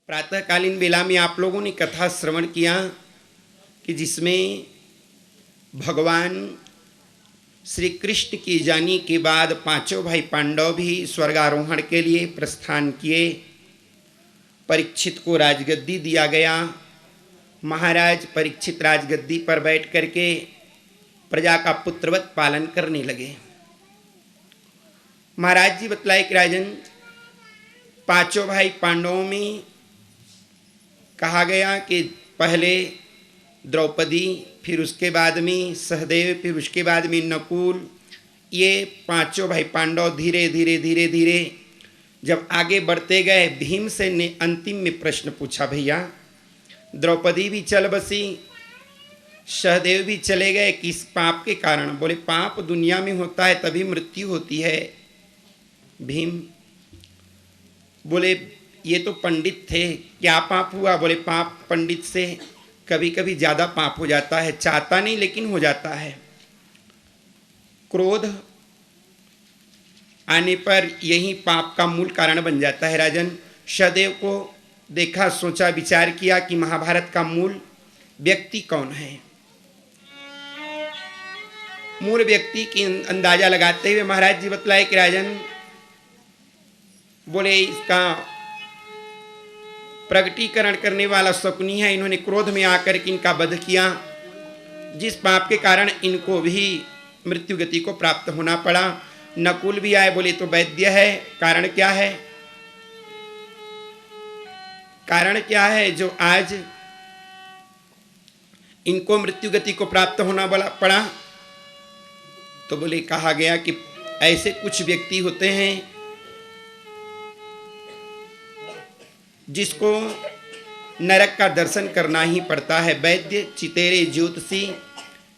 प्रातःकालीन बेला में आप लोगों ने कथा श्रवण किया कि जिसमें भगवान श्री कृष्ण की जानी के बाद पांचों भाई पांडव भी स्वर्गारोहण के लिए प्रस्थान किए। परीक्षित को राजगद्दी दिया गया। महाराज परीक्षित राजगद्दी पर बैठ करके प्रजा का पुत्रवत पालन करने लगे। महाराज जी बतलाए कि राजन, पांचों भाई पांडवों में कहा गया कि पहले द्रौपदी, फिर उसके बाद में सहदेव, फिर उसके बाद में नकुल, ये पांचों भाई पांडव धीरे धीरे धीरे धीरे जब आगे बढ़ते गए, भीमसेन ने अंतिम में प्रश्न पूछा, भैया द्रौपदी भी चल बसी, सहदेव भी चले गए, किस पाप के कारण? बोले पाप दुनिया में होता है तभी मृत्यु होती है। भीम बोले ये तो पंडित थे, क्या पाप हुआ? बोले पाप पंडित से कभी कभी ज़्यादा पाप हो जाता है, चाहता नहीं लेकिन हो जाता है। क्रोध आने पर यही पाप का मूल कारण बन जाता है। राजन, सहदेव को देखा, सोचा, विचार किया कि महाभारत का मूल व्यक्ति कौन है। मूल व्यक्ति की अंदाजा लगाते हुए महाराज जी बतलाए कि राजन, बोले इसका प्रगटीकरण करने वाला शकुनी है, इन्होंने क्रोध में आकर के इनका वध किया, जिस पाप के कारण इनको भी मृत्यु गति को प्राप्त होना पड़ा। नकुल भी आए, बोले तो वैद्य है, कारण क्या है? कारण क्या है जो आज इनको मृत्यु गति को प्राप्त होना पड़ा? तो बोले कहा गया कि ऐसे कुछ व्यक्ति होते हैं जिसको नरक का दर्शन करना ही पड़ता है। वैद्य, चितेरे, ज्योतिषी,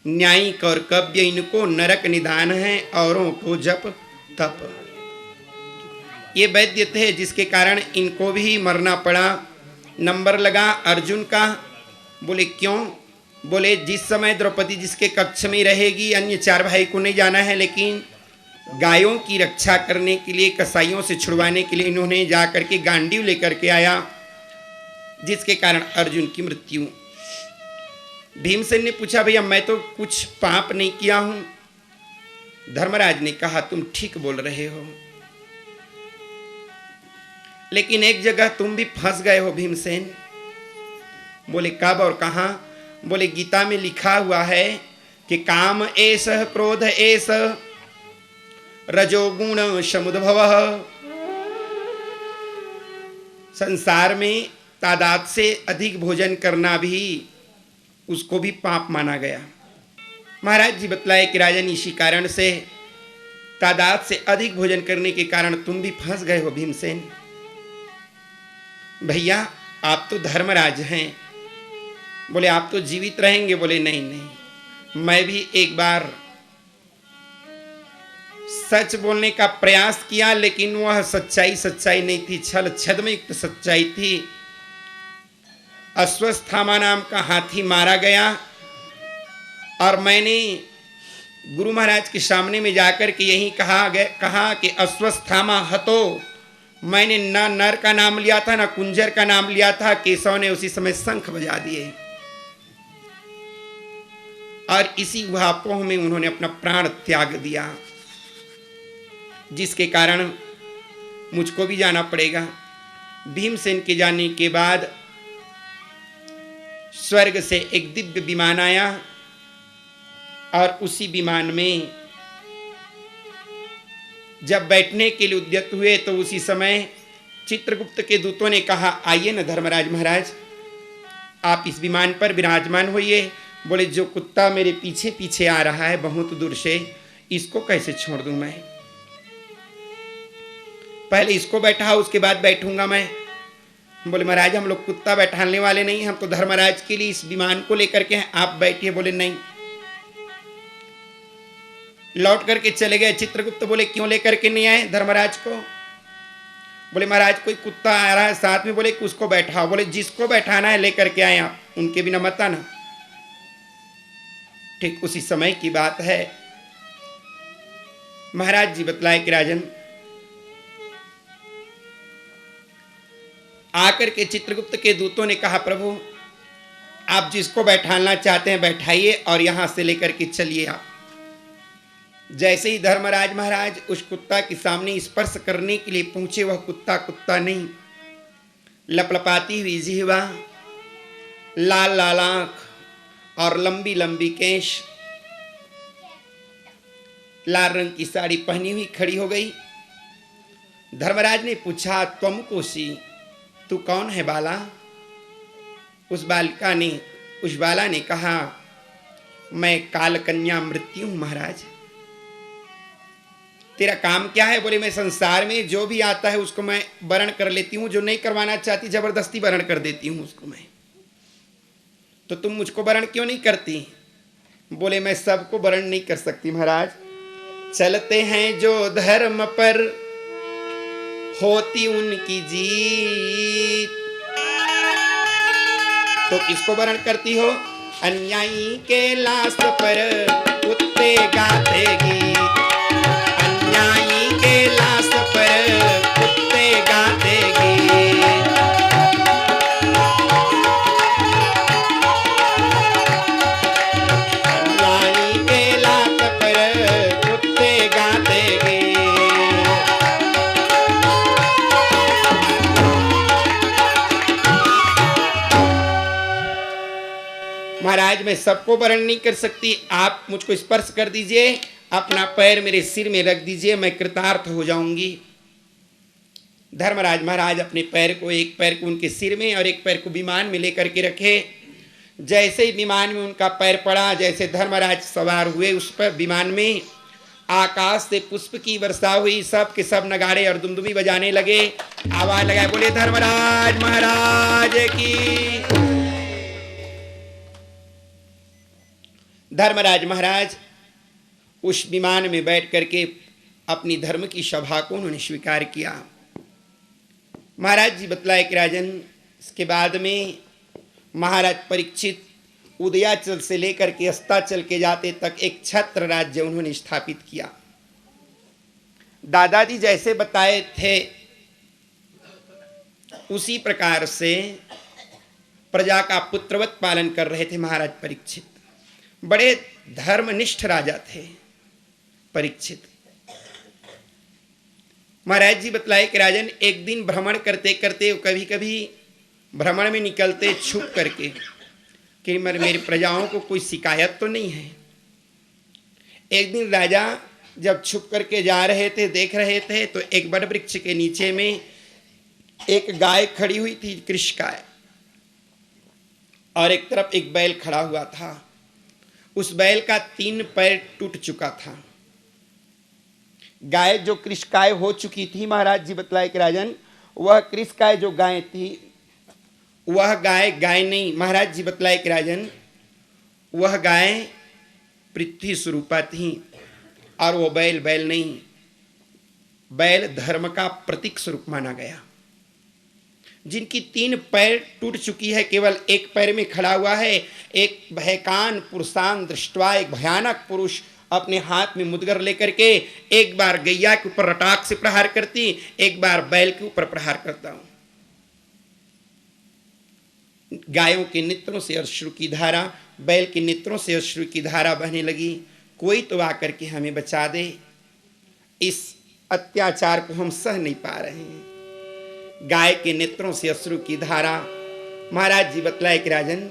न्यायिक और कव्य, इनको नरक निदान है, औरों को जप तप। ये वैद्य थे जिसके कारण इनको भी मरना पड़ा। नंबर लगा अर्जुन का। बोले क्यों? बोले जिस समय द्रौपदी जिसके कक्ष में रहेगी, अन्य चार भाई को नहीं जाना है, लेकिन गायों की रक्षा करने के लिए, कसाईयों से छुड़वाने के लिए इन्होंने जाकर के गांडीव लेकर के आया, जिसके कारण अर्जुन की मृत्यु। भीमसेन ने पूछा, भैया मैं तो कुछ पाप नहीं किया हूं। धर्मराज ने कहा, तुम ठीक बोल रहे हो, लेकिन एक जगह तुम भी फंस गए हो भीमसेन। बोले कब और कहां? बोले गीता में लिखा हुआ है कि काम एष क्रोध एष रजोगुण समुद्भव। संसार में तादाद से अधिक भोजन करना भी उसको भी पाप माना गया। महाराज जी बतलाए कि राजन, इसी कारण से तादाद से अधिक भोजन करने के कारण तुम भी फंस गए हो भीमसेन। भैया आप तो धर्मराज हैं। बोले आप तो जीवित रहेंगे? बोले नहीं नहीं, मैं भी एक बार सच बोलने का प्रयास किया, लेकिन वह सच्चाई नहीं थी, छल छद्म युक्त सच्चाई थी। अश्वत्थामा नाम का हाथी मारा गया और मैंने गुरु महाराज के सामने में जाकर के यही कहा कि अश्वत्थामा हतो। मैंने न नर का नाम लिया था, न कुंजर का नाम लिया था। केशव ने उसी समय शंख बजा दिए और इसी उहापोह में उन्होंने अपना प्राण त्याग दिया, जिसके कारण मुझको भी जाना पड़ेगा। भीमसेन के जाने के बाद स्वर्ग से एक दिव्य विमान आया और उसी विमान में जब बैठने के लिए उद्यत हुए तो उसी समय चित्रगुप्त के दूतों ने कहा, आइए न धर्मराज महाराज, आप इस विमान पर विराजमान होइए। बोले जो कुत्ता मेरे पीछे पीछे आ रहा है बहुत दूर से, इसको कैसे छोड़ दूं मैं? पहले इसको बैठा, उसके बाद बैठूंगा मैं। बोले महाराज हम लोग कुत्ता बैठाने वाले नहीं, हम तो धर्मराज के लिए इस विमान को लेकर के हैं, आप बैठिए। बोले नहीं। लौट करके चले गए। चित्रगुप्त बोले क्यों लेकर के नहीं आए धर्मराज को? बोले महाराज कोई कुत्ता आ रहा है साथ में, बोले उसको बैठाओ। बोले जिसको बैठाना है लेकर के आए आप, उनके बिना मत आना। ठीक उसी समय की बात है। महाराज जी बतलाए कि राजन आकर के चित्रगुप्त के दूतों ने कहा, प्रभु आप जिसको बैठाना चाहते हैं बैठाइए और यहां से लेकर के चलिए आप। जैसे ही धर्मराज महाराज उस कुत्ता के सामने स्पर्श करने के लिए पहुंचे, वह कुत्ता कुत्ता नहीं, लपलपाती हुई जिह्वा, लाल लाल आंख और लंबी लंबी केश, लाल रंग की साड़ी पहनी हुई खड़ी हो गई। धर्मराज ने पूछा, त्वम कोशी, तू कौन है बाला? उस बाला ने कहा, मैं कालकन्या मृत्यु हूं महाराज। तेरा काम क्या है? बोले, मैं संसार में जो भी आता है उसको मैं वरण कर लेती हूं, जो नहीं करवाना चाहती जबरदस्ती वरण कर देती हूं उसको मैं। तो तुम मुझको वरण क्यों नहीं करती? बोले, मैं सबको वरण नहीं कर सकती महाराज। चलते हैं जो धर्म पर होती उनकी जीत। तो किसको वरण करती हो? अन्यायी के लाश पर कुत्ते गाते गीत, अन्यायी के लाश पर कुत्ते गाते गीत। अन्यायी के लाश पर कुत्ते गाते गीत। महाराज, मैं सबको वरण नहीं कर सकती, आप मुझको स्पर्श कर दीजिए, अपना पैर मेरे सिर में रख दीजिए, मैं कृतार्थ हो जाऊंगी। धर्मराज महाराज अपने पैर को, एक पैर को उनके सिर में और एक पैर को विमान में लेकर के रखे। जैसे ही विमान में उनका पैर पड़ा, जैसे धर्मराज सवार हुए उस पर विमान में, आकाश से पुष्प की वर्षा हुई, सब के सब नगाड़े और दुमदुमी बजाने लगे, आवाज लगाए, बोले धर्मराज महाराज की। धर्मराज महाराज उस विमान में बैठ करके अपनी धर्म की सभा को उन्होंने स्वीकार किया। महाराज जी बतलाए कि राजन, इसके बाद में महाराज परीक्षित उदयाचल से लेकर के अस्ताचल के जाते तक एक छत्र राज्य उन्होंने स्थापित किया। दादाजी जैसे बताए थे उसी प्रकार से प्रजा का पुत्रवत पालन कर रहे थे महाराज परीक्षित। बड़े धर्मनिष्ठ राजा थे परीक्षित। महाराज जी बतलाए कि राजन, एक दिन भ्रमण करते करते, कभी कभी भ्रमण में निकलते छुप करके कि मेरी प्रजाओं को कोई शिकायत तो नहीं है। एक दिन राजा जब छुप करके जा रहे थे, देख रहे थे, तो एक बड़ वृक्ष के नीचे में एक गाय खड़ी हुई थी, कृष्णकाय, और एक तरफ एक बैल खड़ा हुआ था। उस बैल का 3 पैर टूट चुका था। गाय जो कृष्णकाय हो चुकी थी, महाराज जी बतलाए कि राजन, वह कृष्णकाय जो गाय थी, वह गाय नहीं, महाराज जी बतलाए कि राजन, वह गाय पृथ्वी स्वरूपा थी और वो बैल नहीं। बैल धर्म का प्रतीक स्वरूप माना गया। जिनकी 3 पैर टूट चुकी है, केवल एक पैर में खड़ा हुआ है, एक भयकान पुरुषान दृष्टवा, एक भयानक पुरुष अपने हाथ में मुदगर लेकर के एक बार गैया के ऊपर रटाक से प्रहार करती, एक बार बैल के ऊपर प्रहार करता हूं। गायों के नेत्रों से अश्रु की धारा, बैल के नेत्रों से अश्रु की धारा बहने लगी। कोई तो आकर के हमें बचा दे, इस अत्याचार को हम सह नहीं पा रहे हैं। गाय के नेत्रों से अश्रु की धारा। महाराज जी बतलाए कि राजन,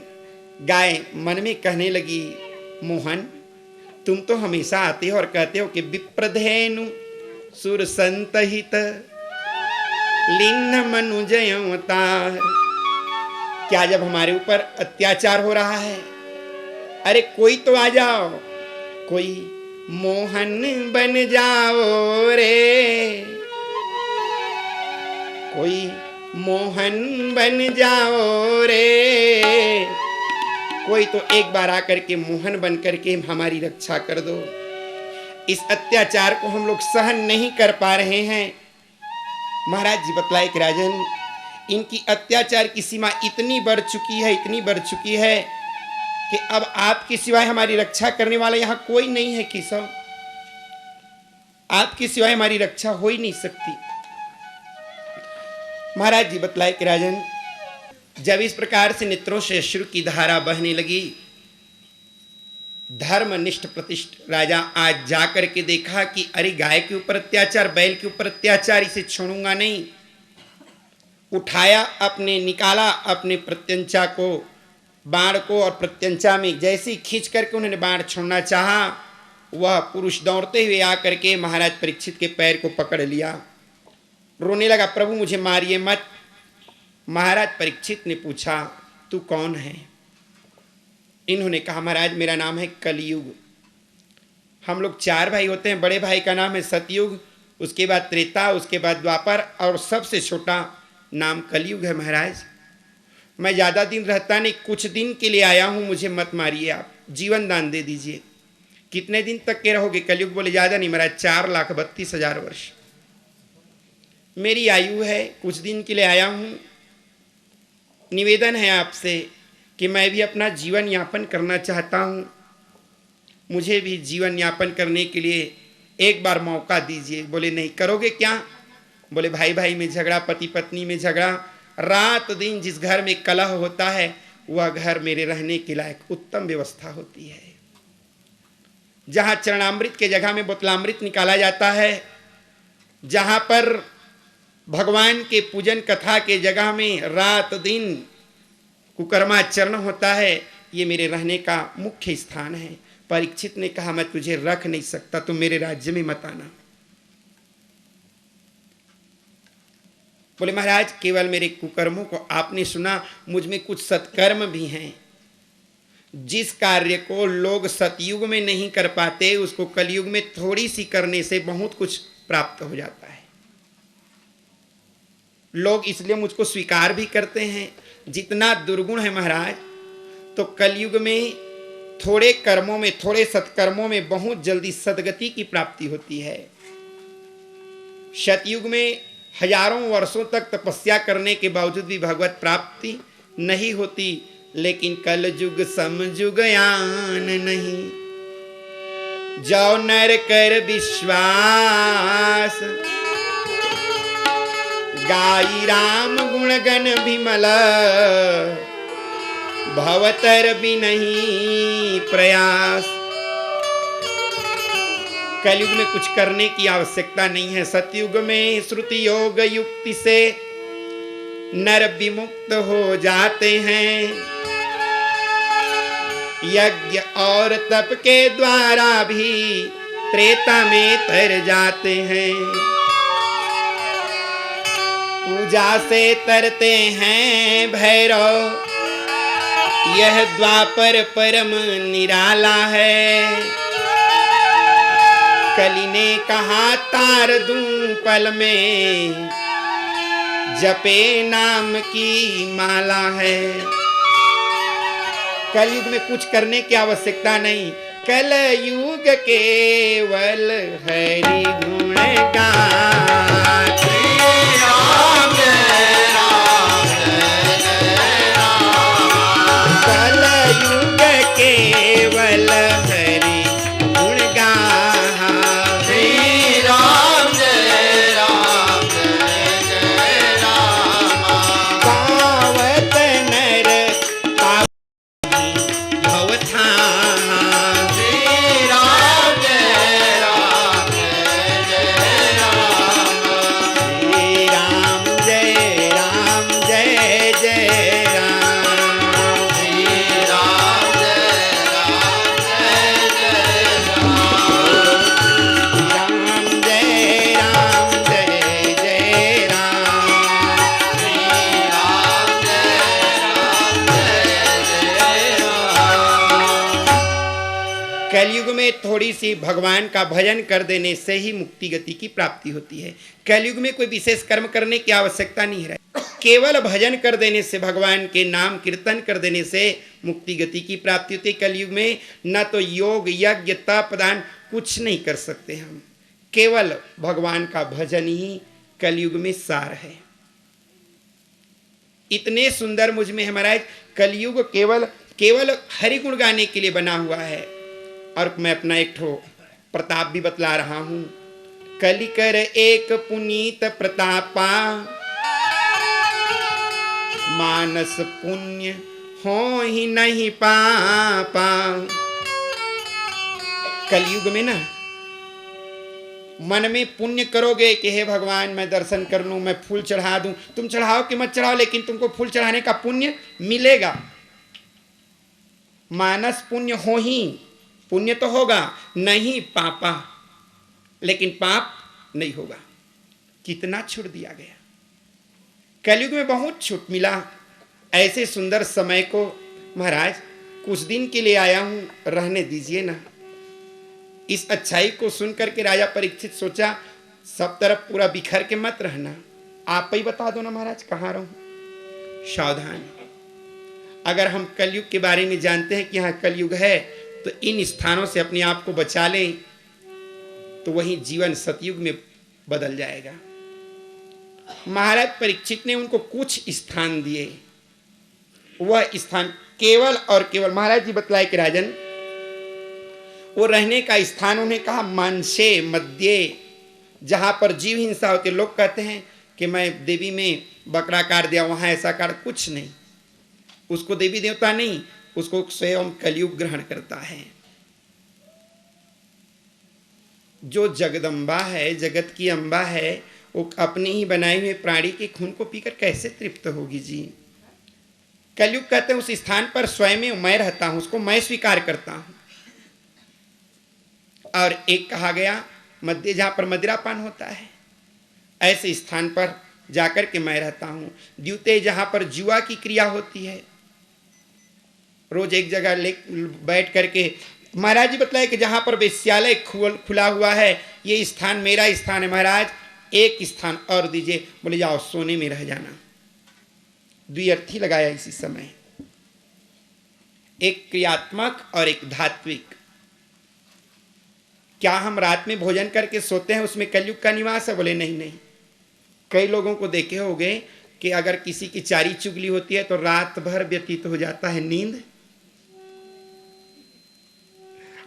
गाय मन में कहने लगी, मोहन तुम तो हमेशा आते हो और कहते हो कि विप्रधेनु सुर संतहित लिन्न मनुजय अवतार। क्या जब हमारे ऊपर अत्याचार हो रहा है, अरे कोई तो आ जाओ, कोई मोहन बन जाओ रे, कोई मोहन बन जाओ रे, कोई तो एक बार आकर के मोहन बन करके हमारी रक्षा कर दो। इस अत्याचार को हम लोग सहन नहीं कर पा रहे हैं। महाराज जी बतलाए कि राजन, इनकी अत्याचार की सीमा इतनी बढ़ चुकी है, इतनी बढ़ चुकी है कि अब आपके सिवाय हमारी रक्षा करने वाला यहां कोई नहीं है। केशव, आपके सिवाय हमारी रक्षा हो ही नहीं सकती। महाराज जी बतलाए कि राजन, जब इस प्रकार से नेत्रों से अश्रु की धारा बहने लगी, धर्मनिष्ठ प्रतिष्ठ राजा आज जाकर के देखा कि अरे गाय के ऊपर अत्याचार, बैल के ऊपर अत्याचार, इसे छोड़ूंगा नहीं। उठाया, अपने निकाला अपने प्रत्यंचा को, बाण को, और प्रत्यंचा में जैसे ही खींच करके उन्होंने बाण छोड़ना चाहा, वह पुरुष दौड़ते हुए आकर के महाराज परीक्षित के पैर को पकड़ लिया, रोने लगा, प्रभु मुझे मारिए मत। महाराज परीक्षित ने पूछा, तू कौन है? इन्होंने कहा, महाराज मेरा नाम है कलयुग। हम लोग 4 भाई होते हैं, बड़े भाई का नाम है सतयुग, उसके बाद त्रेता, उसके बाद द्वापर, और सबसे छोटा नाम कलयुग है। महाराज मैं ज़्यादा दिन रहता नहीं, कुछ दिन के लिए आया हूँ, मुझे मत मारिए, आप जीवन दान दे दीजिए। कितने दिन तक के रहोगे? कलयुग बोले, ज़्यादा नहीं महाराज, 4,32,000 वर्ष मेरी आयु है, कुछ दिन के लिए आया हूँ। निवेदन है आपसे कि मैं भी अपना जीवन यापन करना चाहता हूँ, मुझे भी जीवन यापन करने के लिए एक बार मौका दीजिए। बोले नहीं। करोगे क्या? बोले भाई भाई में झगड़ा, पति पत्नी में झगड़ा, रात दिन जिस घर में कलह होता है वह घर मेरे रहने के लायक उत्तम व्यवस्था होती है। जहाँ चरणामृत के जगह में बोतलामृत निकाला जाता है, जहाँ पर भगवान के पूजन कथा के जगह में रात दिन कुकर्माचरण होता है, ये मेरे रहने का मुख्य स्थान है। परीक्षित ने कहा, मैं तुझे रख नहीं सकता, तुम मेरे राज्य में मत आना। बोले महाराज केवल मेरे कुकर्मों को आपने सुना, मुझ में कुछ सत्कर्म भी हैं। जिस कार्य को लोग सतयुग में नहीं कर पाते, उसको कलयुग में थोड़ी सी करने से बहुत कुछ प्राप्त हो जाता है। लोग इसलिए मुझको स्वीकार भी करते हैं। जितना दुर्गुण है महाराज, तो कलयुग में थोड़े कर्मों में, थोड़े सत्कर्मों में बहुत जल्दी सदगति की प्राप्ति होती है। सतयुग में हजारों वर्षों तक तपस्या करने के बावजूद भी भगवत प्राप्ति नहीं होती, लेकिन कलयुग समयुग यान नहीं। जो नर कर विश्वास, गाई राम गुण गण विमल, भवतर भी नहीं प्रयास। कलयुग में कुछ करने की आवश्यकता नहीं है। सतयुग में श्रुति योग युक्ति से नर विमुक्त हो जाते हैं। यज्ञ और तप के द्वारा भी त्रेता में तर जाते हैं। पूजा से तरते हैं भैरव, यह द्वापर परम निराला है। कली ने कहा तार दूं पल में, जपे नाम की माला है। कलयुग में कुछ करने की आवश्यकता नहीं। कलयुग केवल हरि गुण गान। कलयुग केवल हरि गुण गान। श्री राम जय राम जय जय राम। पावत नर भवथान। श्री राम जय राम जय जय राम। श्री राम जय राम जय जय राम। श्री राम जय राम जय जय राम। राम जय राम जय जय राम। श्री राम जय राम जय जय राम। कलयुग में थोड़ी सी भगवान का भजन कर देने से ही मुक्ति गति की प्राप्ति होती है। कलयुग में कोई विशेष कर्म करने की आवश्यकता नहीं है। केवल भजन कर देने से, भगवान के नाम कीर्तन कर देने से मुक्ति गति की प्राप्ति होती है। कलयुग में न तो योग यज्ञ तप दान कुछ नहीं कर सकते हम, केवल भगवान का भजन ही कलयुग में सार है। इतने सुंदर मुझ में है महाराज। कलयुग केवल हरि गुण गाने के लिए बना हुआ है। और मैं अपना एक ठो प्रताप भी बतला रहा हूं। कलिकर एक पुनीत प्रतापा, मानस पुण्य हो ही नहीं पापा। कलयुग में ना मन में पुण्य करोगे कि हे भगवान मैं दर्शन कर लूं, मैं फूल चढ़ा दूं, तुम चढ़ाओ कि मत चढ़ाओ लेकिन तुमको फूल चढ़ाने का पुण्य मिलेगा। मानस पुण्य हो ही, पुण्य तो होगा, नहीं पापा, लेकिन पाप नहीं होगा। कितना छूट दिया गया। कलयुग में बहुत छूट मिला। ऐसे सुंदर समय को महाराज कुछ दिन के लिए आया हूं, रहने दीजिए ना। इस अच्छाई को सुनकर के राजा परीक्षित सोचा सब तरफ पूरा बिखर के मत रहना, आप ही बता दो ना महाराज कहाँ रहूं। सावधान, अगर हम कलयुग के बारे में जानते हैं कि यहाँ कलयुग है तो इन स्थानों से अपने आप को बचा लें, तो वही जीवन सतयुग में बदल जाएगा। महाराज परीक्षित ने उनको कुछ स्थान दिए। वह स्थान केवल और केवल महाराज जी बतलाए कि राजन, वो रहने का स्थान उन्हें कहा मानसे मध्य, जहां पर जीव हिंसा होती। लोग कहते हैं कि मैं देवी में बकरा काट दिया, वहां ऐसा काट, कुछ नहीं। उसको देवी देवता नहीं, उसको स्वयं कलयुग ग्रहण करता है। जो जगदम्बा है, जगत की अम्बा है, वो अपने ही बनाए हुए प्राणी के खून को पीकर कैसे तृप्त होगी जी। कलयुग कहते हैं उस स्थान पर स्वयं मैं रहता हूं, उसको मैं स्वीकार करता हूं। और एक कहा गया मध्य, जहां पर मदिरापान होता है, ऐसे स्थान पर जाकर के मैं रहता हूं। द्वितीय, जहां पर जुआ की क्रिया होती है, रोज एक जगह बैठ करके महाराज जी बतलाए कि जहां पर वेश्यालय खुला हुआ है, ये स्थान मेरा स्थान है महाराज, एक स्थान और दीजिए। बोले जाओ सोने में रह जाना। द्विअर्थी लगाया इसी समय, एक क्रियात्मक और एक धात्विक। क्या हम रात में भोजन करके सोते हैं उसमें कलयुग का निवास है? बोले नहीं नहीं। कई लोगों को देखे होंगे कि अगर किसी की चारी चुगली होती है तो रात भर व्यतीत हो जाता है नींद,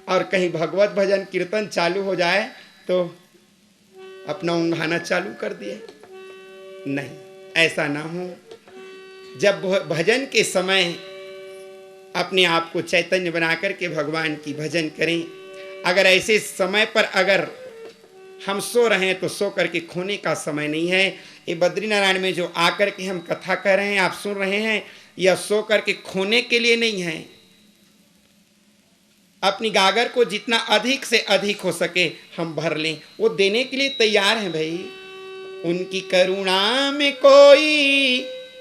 और कहीं भगवत भजन कीर्तन चालू हो जाए तो अपना ऊँघाना चालू कर दिए। नहीं, ऐसा ना हो। जब भजन के समय अपने आप को चैतन्य बनाकर के भगवान की भजन करें। अगर ऐसे समय पर अगर हम सो रहे हैं तो सो करके खोने का समय नहीं है। ये बद्रीनारायण में जो आकर के हम कथा कर रहे हैं, आप सुन रहे हैं, यह सो करके खोने के लिए नहीं है। अपनी गागर को जितना अधिक से अधिक हो सके हम भर लें, वो देने के लिए तैयार हैं भाई। उनकी करुणा में कोई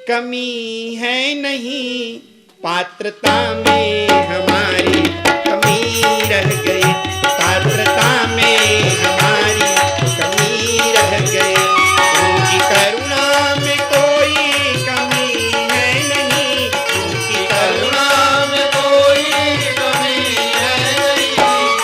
कमी है नहीं, पात्रता में हमारी कमी रह गई, पात्रता में हमारी कमी रह गई। उनकी करुणा में कोई कमी है नहीं, उनकी करुणा में कोई कमी है नहीं, पात्रता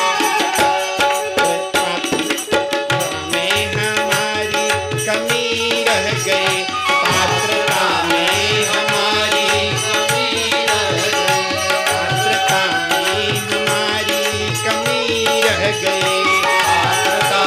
में हमारी कमी रह गई, पात्रता में हमारी कमी रह गई, पात्रता में हमारी कमी रह गई, पात्रता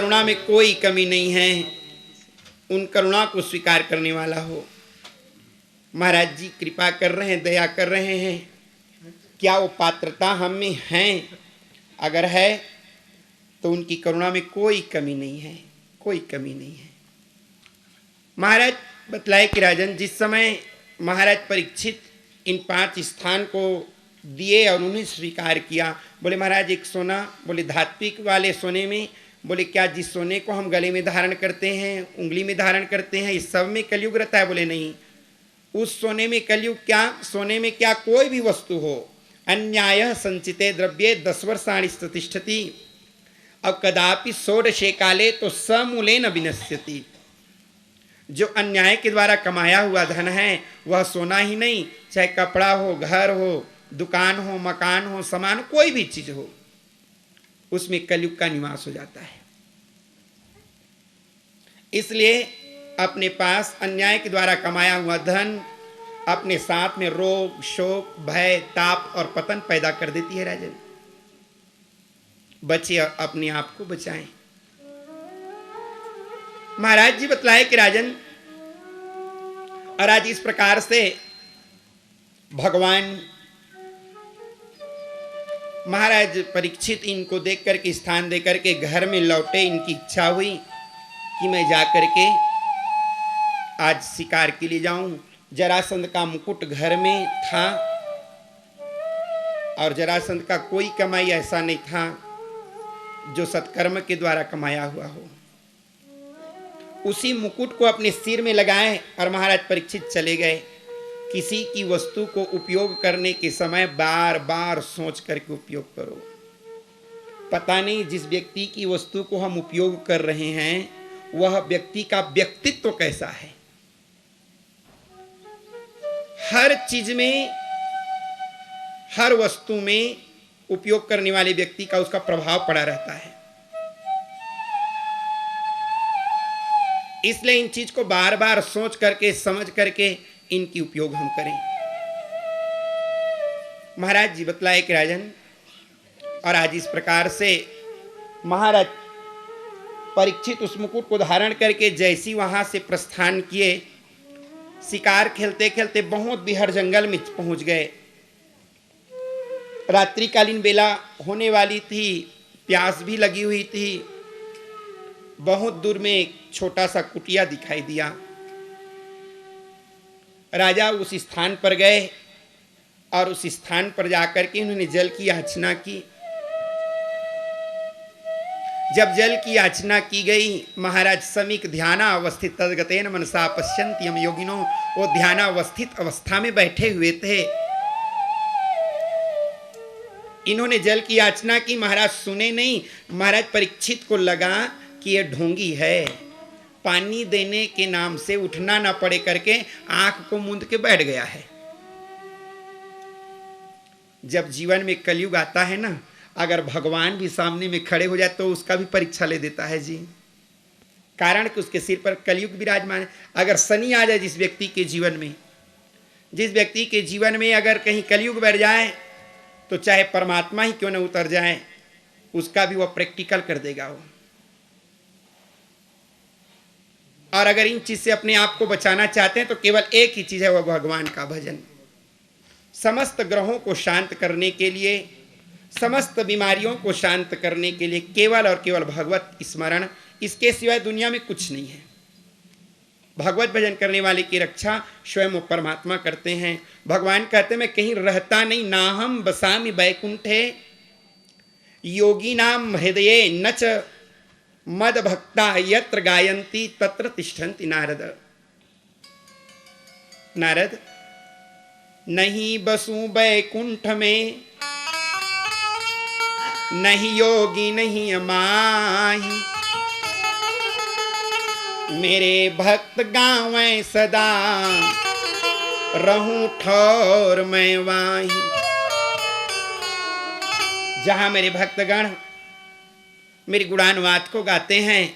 करुणा में कोई कमी नहीं है, उन करुणा को स्वीकार करने वाला हो। महाराज जी कृपा कर रहे हैं, दया कर रहे हैं, क्या वो पात्रता हम में है? अगर है तो उनकी करुणा में कोई कमी नहीं है, कोई कमी नहीं है। महाराज बतलाए कि राजन, जिस समय महाराज परीक्षित इन 5 स्थान को दिए और उन्हें स्वीकार किया, बोले महाराज एक सोना, बोले धात्विक वाले सोने में, बोले क्या जिस सोने को हम गले में धारण करते हैं, उंगली में धारण करते हैं, इस सब में कलयुग रहता है? बोले नहीं, उस सोने में कलयुग क्या, सोने में क्या कोई भी वस्तु हो, अन्याय संचिते द्रव्ये 10 वर्षाणि प्रतिष्ठति, अब कदापि षोडशे काले तो समूलेन विनश्यति। जो अन्याय के द्वारा कमाया हुआ धन है वह सोना ही नहीं, चाहे कपड़ा हो, घर हो, दुकान हो, मकान हो, सामान, कोई भी चीज हो, उसमें कलयुग का निवास हो जाता है। इसलिए अपने पास अन्याय के द्वारा कमाया हुआ धन अपने साथ में रोग, शोक, भय, ताप और पतन पैदा कर देती है। राजन बचे, अपने आप को बचाएं। महाराज जी बतलाए कि राजन, और आज इस प्रकार से भगवान महाराज परीक्षित इनको देख करके, स्थान दे करके घर में लौटे। इनकी इच्छा हुई कि मैं जाकर के आज शिकार के लिए जाऊं। जरासंध का मुकुट घर में था और जरासंध का कोई कमाई ऐसा नहीं था जो सत्कर्म के द्वारा कमाया हुआ हो। उसी मुकुट को अपने सिर में लगाए और महाराज परीक्षित चले गए। किसी की वस्तु को उपयोग करने के समय बार बार सोच करके उपयोग करो। पता नहीं जिस व्यक्ति की वस्तु को हम उपयोग कर रहे हैं वह व्यक्ति का व्यक्तित्व कैसा है। हर चीज में, हर वस्तु में उपयोग करने वाले व्यक्ति का उसका प्रभाव पड़ा रहता है। इसलिए इन चीज को बार बार सोच करके, समझ करके इनकी उपयोग हम करें। महाराज जी बतलाए कि राजन, और आज इस प्रकार से महाराज परीक्षित उस मुकुट को धारण करके जैसी वहां से प्रस्थान किए, शिकार खेलते खेलते बहुत बिहड़ जंगल में पहुंच गए। रात्रिकालीन बेला होने वाली थी, प्यास भी लगी हुई थी। बहुत दूर में एक छोटा सा कुटिया दिखाई दिया। राजा उस स्थान पर गए और उस स्थान पर जाकर के उन्होंने जल की याचना की। जब जल की याचना की गई, महाराज समीक ध्यानावस्थित तद्गतेन मनसा पश्यन्ति यम योगिनो, वो ध्यानावस्थित अवस्था में बैठे हुए थे। इन्होंने जल की याचना की, महाराज सुने नहीं। महाराज परीक्षित को लगा कि ये ढोंगी है, पानी देने के नाम से उठना ना पड़े करके आंख को मूंद के बैठ गया है। जब जीवन में कलयुग आता है ना, अगर भगवान भी सामने में खड़े हो जाए तो उसका भी परीक्षा ले देता है जी। कारण कि उसके सिर पर कलयुग विराजमान है। अगर शनि आ जाए जिस व्यक्ति के जीवन में, जिस व्यक्ति के जीवन में अगर कहीं कलयुग बैठ जाए तो चाहे परमात्मा ही क्यों न उतर जाए, उसका भी वह प्रैक्टिकल कर देगा वो। और अगर इन चीज से अपने आप को बचाना चाहते हैं तो केवल एक ही चीज है, वह भगवान का भजन। समस्त ग्रहों को शांत करने के लिए, समस्त बीमारियों को शांत करने के लिए केवल और केवल भगवत स्मरण, इसके सिवाय दुनिया में कुछ नहीं है। भगवत भजन करने वाले की रक्षा स्वयं परमात्मा करते हैं। भगवान कहते हैं मैं कहीं रहता नहीं, नाहम बसामि वैकुंठे योगी नाम हृदये न च मद भक्ता यत्र गायन्ति तत्र तिष्ठन्ति। नारद, नारद नहीं बसूं वैकुंठ में, नहीं योगी नहीं माही, मेरे भक्त गावें सदा रहूं ठौर मैं वाही। जहां मेरे भक्तगण मेरी गुणानुवाद को गाते हैं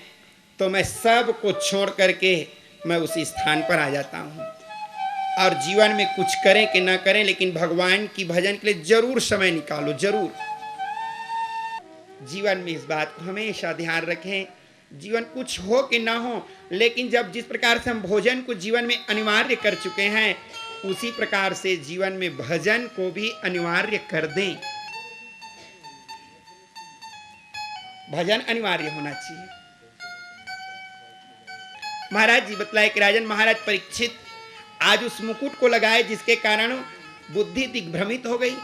तो मैं सब को छोड़ करके मैं उसी स्थान पर आ जाता हूं। और जीवन में कुछ करें कि ना करें, लेकिन भगवान की भजन के लिए जरूर समय निकालो, जरूर। जीवन में इस बात को हमेशा ध्यान रखें जीवन कुछ हो कि ना हो, लेकिन जब जिस प्रकार से हम भोजन को जीवन में अनिवार्य कर चुके हैं, उसी प्रकार से जीवन में भजन को भी अनिवार्य कर दें। भजन अनिवार्य होना चाहिए। महाराज जी बतलाए कि राजन महाराज परीक्षित आज उस मुकुट को लगाए जिसके कारण बुद्धि दिग्भ्रमित हो गई,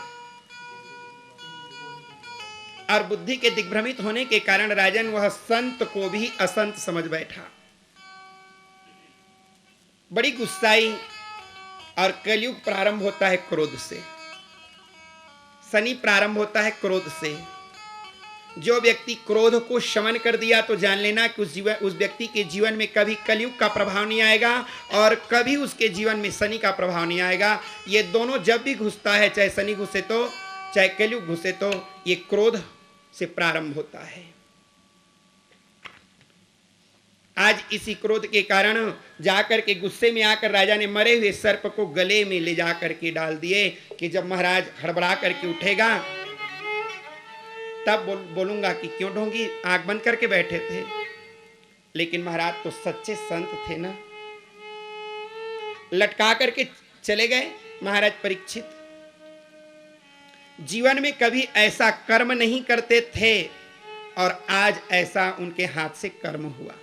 और बुद्धि के दिग्भ्रमित होने के कारण राजन वह संत को भी असंत समझ बैठा। बड़ी गुस्साई। और कलयुग प्रारंभ होता है क्रोध से, शनि प्रारंभ होता है क्रोध से। जो व्यक्ति क्रोध को शमन कर दिया तो जान लेना कि उस व्यक्ति के जीवन में कभी कलयुग का प्रभाव नहीं आएगा और कभी उसके जीवन में शनि का प्रभाव नहीं आएगा। ये दोनों जब भी घुसता है, चाहे शनि घुसे तो चाहे कलयुग घुसे, तो ये क्रोध से प्रारंभ होता है। आज इसी क्रोध के कारण जाकर के गुस्से में आकर राजा ने मरे हुए सर्प को गले में ले जाकर के डाल दिए कि जब महाराज हड़बड़ा करके उठेगा तब बोलूंगा कि क्यों ढोंगी आंख बंद करके बैठे थे। लेकिन महाराज तो सच्चे संत थे ना, लटका करके चले गए। महाराज परीक्षित जीवन में कभी ऐसा कर्म नहीं करते थे और आज ऐसा उनके हाथ से कर्म हुआ।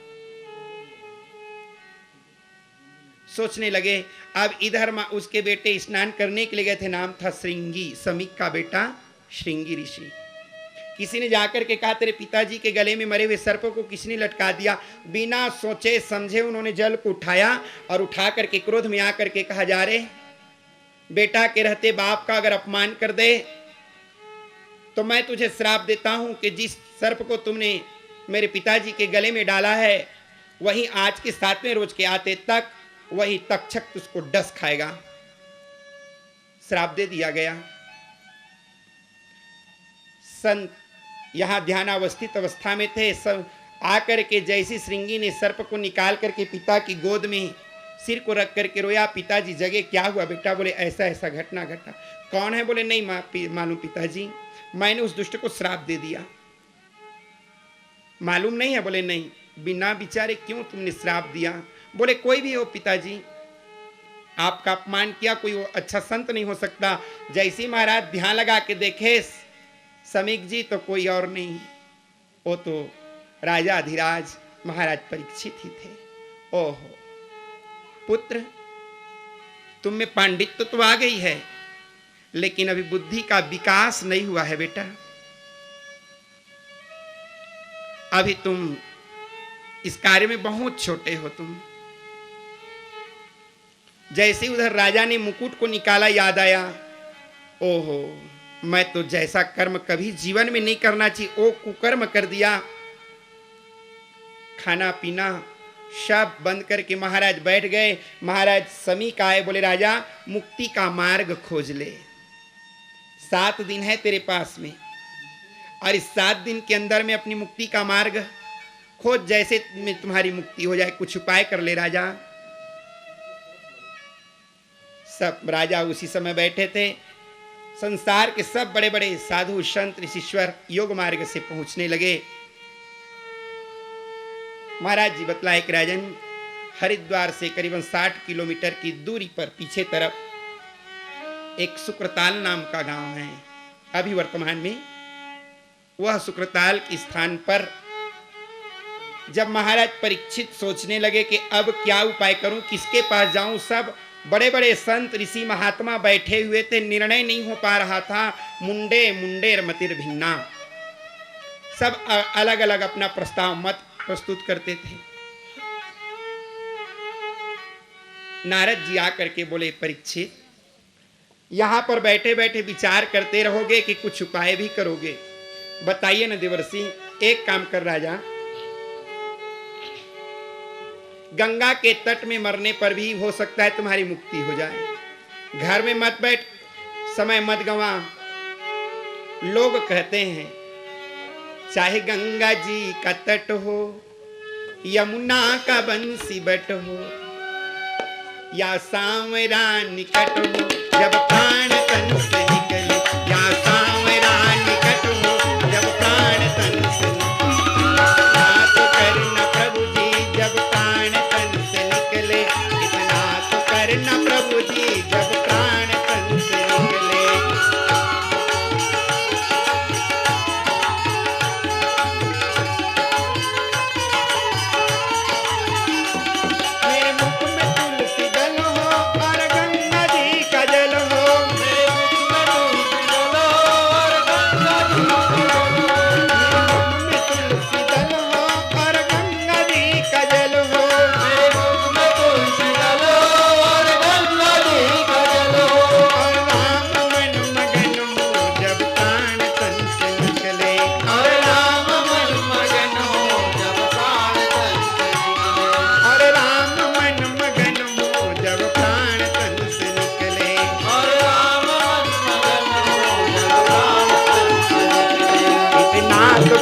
सोचने लगे। अब इधर उसके बेटे स्नान करने के लिए गए थे, नाम था श्रृंगी, समीक का बेटा श्रृंगी ऋषि। किसी ने जाकर के कहा तेरे पिताजी के गले में मरे हुए सर्प को किसने लटका दिया। बिना सोचे समझे उन्होंने जल को उठाया और उठा करके क्रोध में आकर के कहा जा रहे बेटा के रहते बाप का अगर अपमान कर दे तो मैं तुझे श्राप देता हूं कि जिस सर्प को तुमने मेरे पिताजी के गले में डाला है वही आज के 7वें रोज के आते तक वही तक्षक तुझको डस खाएगा। श्राप दे दिया गया। संत यहां ध्यानावस्थित अवस्था में थे। सब आकर के जैसी श्रृंगी ने सर्प को निकाल करके पिता की गोद में सिर को रख करके रोया, पिताजी जगे, क्या हुआ बेटा? बोले ऐसा ऐसा घटना घटा। कौन है? बोले नहीं मालूम पिताजी, मैंने उस दुष्ट को श्राप दे दिया। मालूम नहीं है? बोले नहीं। बिना विचारे क्यों तुमने श्राप दिया? बोले कोई भी हो पिताजी, आपका अपमान किया, कोई वो अच्छा संत नहीं हो सकता। जैसी महाराज ध्यान लगा के देखे समीक जी तो कोई और नहीं, वो तो राजा अधिराज महाराज परीक्षित ही थे। ओहो पुत्र, तुम में पांडित्य तो आ गई है लेकिन अभी बुद्धि का विकास नहीं हुआ है बेटा। अभी तुम इस कार्य में बहुत छोटे हो। तुम जैसे उधर राजा ने मुकुट को निकाला याद आया, ओहो मैं तो जैसा कर्म कभी जीवन में नहीं करना चाहिए वो कुकर्म कर दिया। खाना पीना सब बंद करके महाराज बैठ गए। महाराज समीक आए, बोले राजा मुक्ति का मार्ग खोज ले, 7 दिन है तेरे पास में और इस 7 दिन के अंदर में अपनी मुक्ति का मार्ग खोज, जैसे में तुम्हारी मुक्ति हो जाए कुछ उपाय कर ले राजा। सब राजा उसी समय बैठे थे। संसार के सब बड़े बड़े साधु संत ऋषीश्वर योग मार्ग से पहुंचने लगे। महाराज जी बतलाए कि राजन हरिद्वार से करीबन 60 किलोमीटर की दूरी पर पीछे तरफ एक सुक्रताल नाम का गांव है। अभी वर्तमान में वह सुक्रताल के स्थान पर जब महाराज परीक्षित सोचने लगे कि अब क्या उपाय करूं, किसके पास जाऊं, सब बड़े बड़े संत ऋषि महात्मा बैठे हुए थे, निर्णय नहीं हो पा रहा था। मुंडे मुंडेर मतिर भिन्ना, सब अलग अलग अपना प्रस्ताव मत प्रस्तुत करते थे। नारद जी आकर के बोले परीक्षित, यहां पर बैठे बैठे विचार करते रहोगे कि कुछ उपाय भी करोगे? बताइए न देवर्षि। एक काम कर राजा, गंगा के तट में मरने पर भी हो सकता है तुम्हारी मुक्ति हो जाए। घर में मत बैठ, समय मत गंवा। लोग कहते हैं चाहे गंगा जी का तट हो, यमुना का बंसी बट हो, या सांवरा निकट हो जब प्राण तन से निकले, या सांवरा निकट हो जब प्राण तन से निकले, तो करना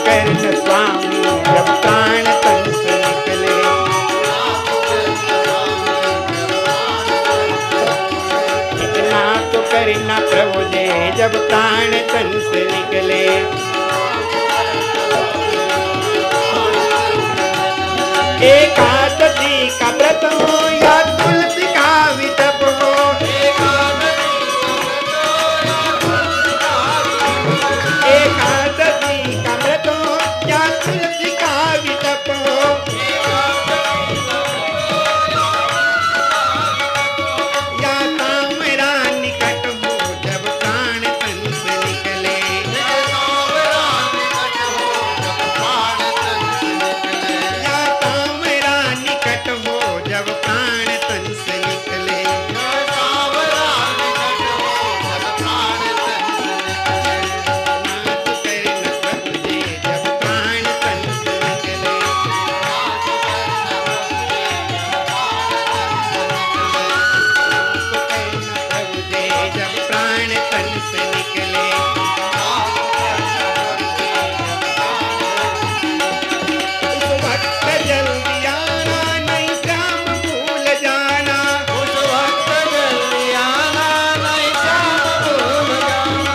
कर्ण स्वामी जब प्राण तन से निकले, इतना तो करना प्रभु जी जब प्राण तन से निकले। एकादशी का व्रत हो या तुलसी का वितप हो, एकादशी का व्रत हो या तुलसी का वितप हो, या तामरा निकट हो जब प्राण तन से निकले, या तामरा निकट हो जब प्राण तन से निकले। नाथ कर्ण प्रभु जी जब प्राण तन से निकले, कर्ण प्रभु जी जब प्राण तन से निकले। उस वक्त जल्दी आना नहीं श्याम भूल जाना, उस वक्त जल्दी आना नहीं श्याम भूल जाना,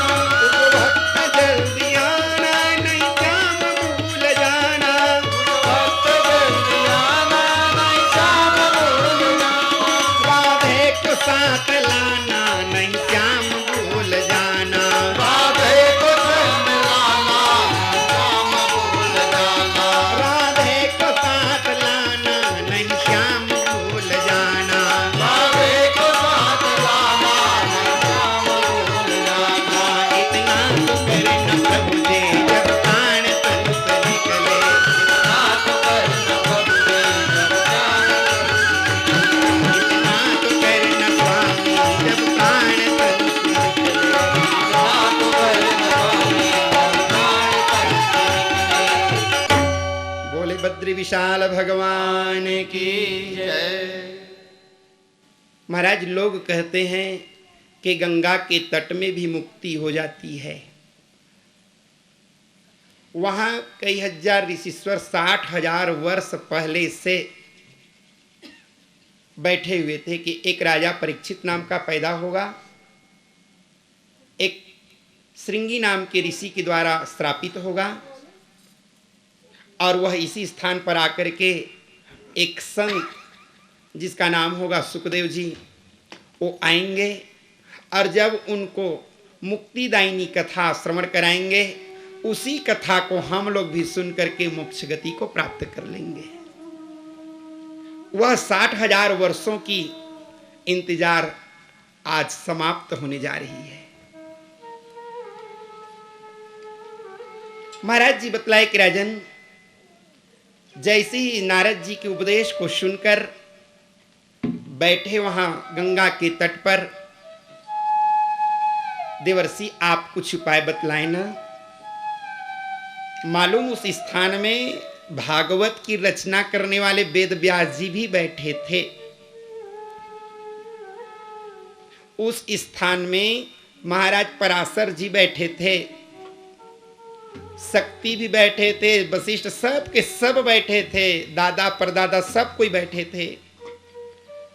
उस वक्त जल्दी आना नहीं श्याम भूल जाना, उस वक्त जल्दी आना नहीं श्याम भूल जाना। राधे को साथ लाना नहीं श्याम भूल जाना, राधे को साथ लाना श्याम भूल जाना, राधे को साथ लाना नहीं श्याम भूल जाना, राधे को साथ लाना नहीं श्याम भूल जाना। इतना तो करना प्रभु जी जब प्राण तन से निकले, इतना तो करना प्रभु जी जब प्राण, इतना तो करना स्वामी जब प्राण तन से निकले, इतना तो करना स्वामी जब प्राण तन से निकले। बोले बद्री विशाल भगवान की जय। महाराज लोग कहते हैं कि गंगा के तट में भी मुक्ति हो जाती है। वहां कई हजार ऋषिश्वर 60,000 वर्ष पहले से बैठे हुए थे कि एक राजा परीक्षित नाम का पैदा होगा, एक श्रृंगी नाम के ऋषि के द्वारा श्रापित होगा, और वह इसी स्थान पर आकर के एक संत जिसका नाम होगा सुखदेव जी, वो आएंगे और जब उनको मुक्तिदायिनी कथा श्रवण कराएंगे, उसी कथा को हम लोग भी सुन करके मोक्ष गति को प्राप्त कर लेंगे। वह 60,000 वर्षों की इंतजार आज समाप्त होने जा रही है। महाराज जी बतलाए कि राजन, जैसे ही नारद जी के उपदेश को सुनकर बैठे वहां गंगा के तट पर, देवर्षि आप कुछ उपाय बतलाए ना। मालूम उस स्थान में भागवत की रचना करने वाले वेद व्यास जी भी बैठे थे। उस स्थान में महाराज पराशर जी बैठे थे, शक्ति भी बैठे थे, वशिष्ठ सब के सब बैठे थे, दादा परदादा सब कोई बैठे थे।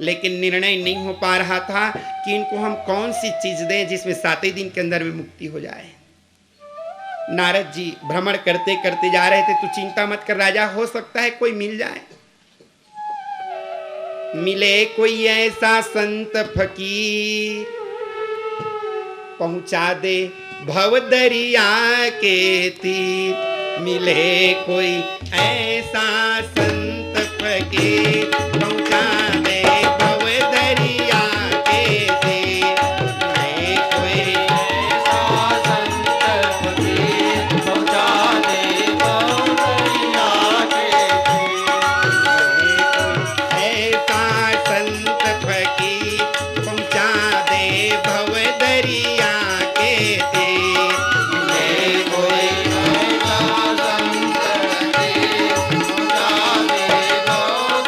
लेकिन निर्णय नहीं हो पा रहा था कि इनको हम कौन सी चीज दें जिसमें 7 ही दिन के अंदर में मुक्ति हो जाए। नारद जी भ्रमण करते करते जा रहे थे। तू चिंता मत कर राजा, हो सकता है कोई मिल जाए, मिले कोई ऐसा संत फकीर, पहुंचा दे भव दरिया के तीर। मिले कोई ऐसा संत फकीर, पहुंचा दे भव दरिया के तीर। मिले कोई ऐसा संत फकीर, पहुंचा दे भव दरिया के तीर। ऐसा संत फकीर, पहुंचा दे भव दरिया के तीर। मिले कोई ऐसा संत फकीर, पहुंचा दे भव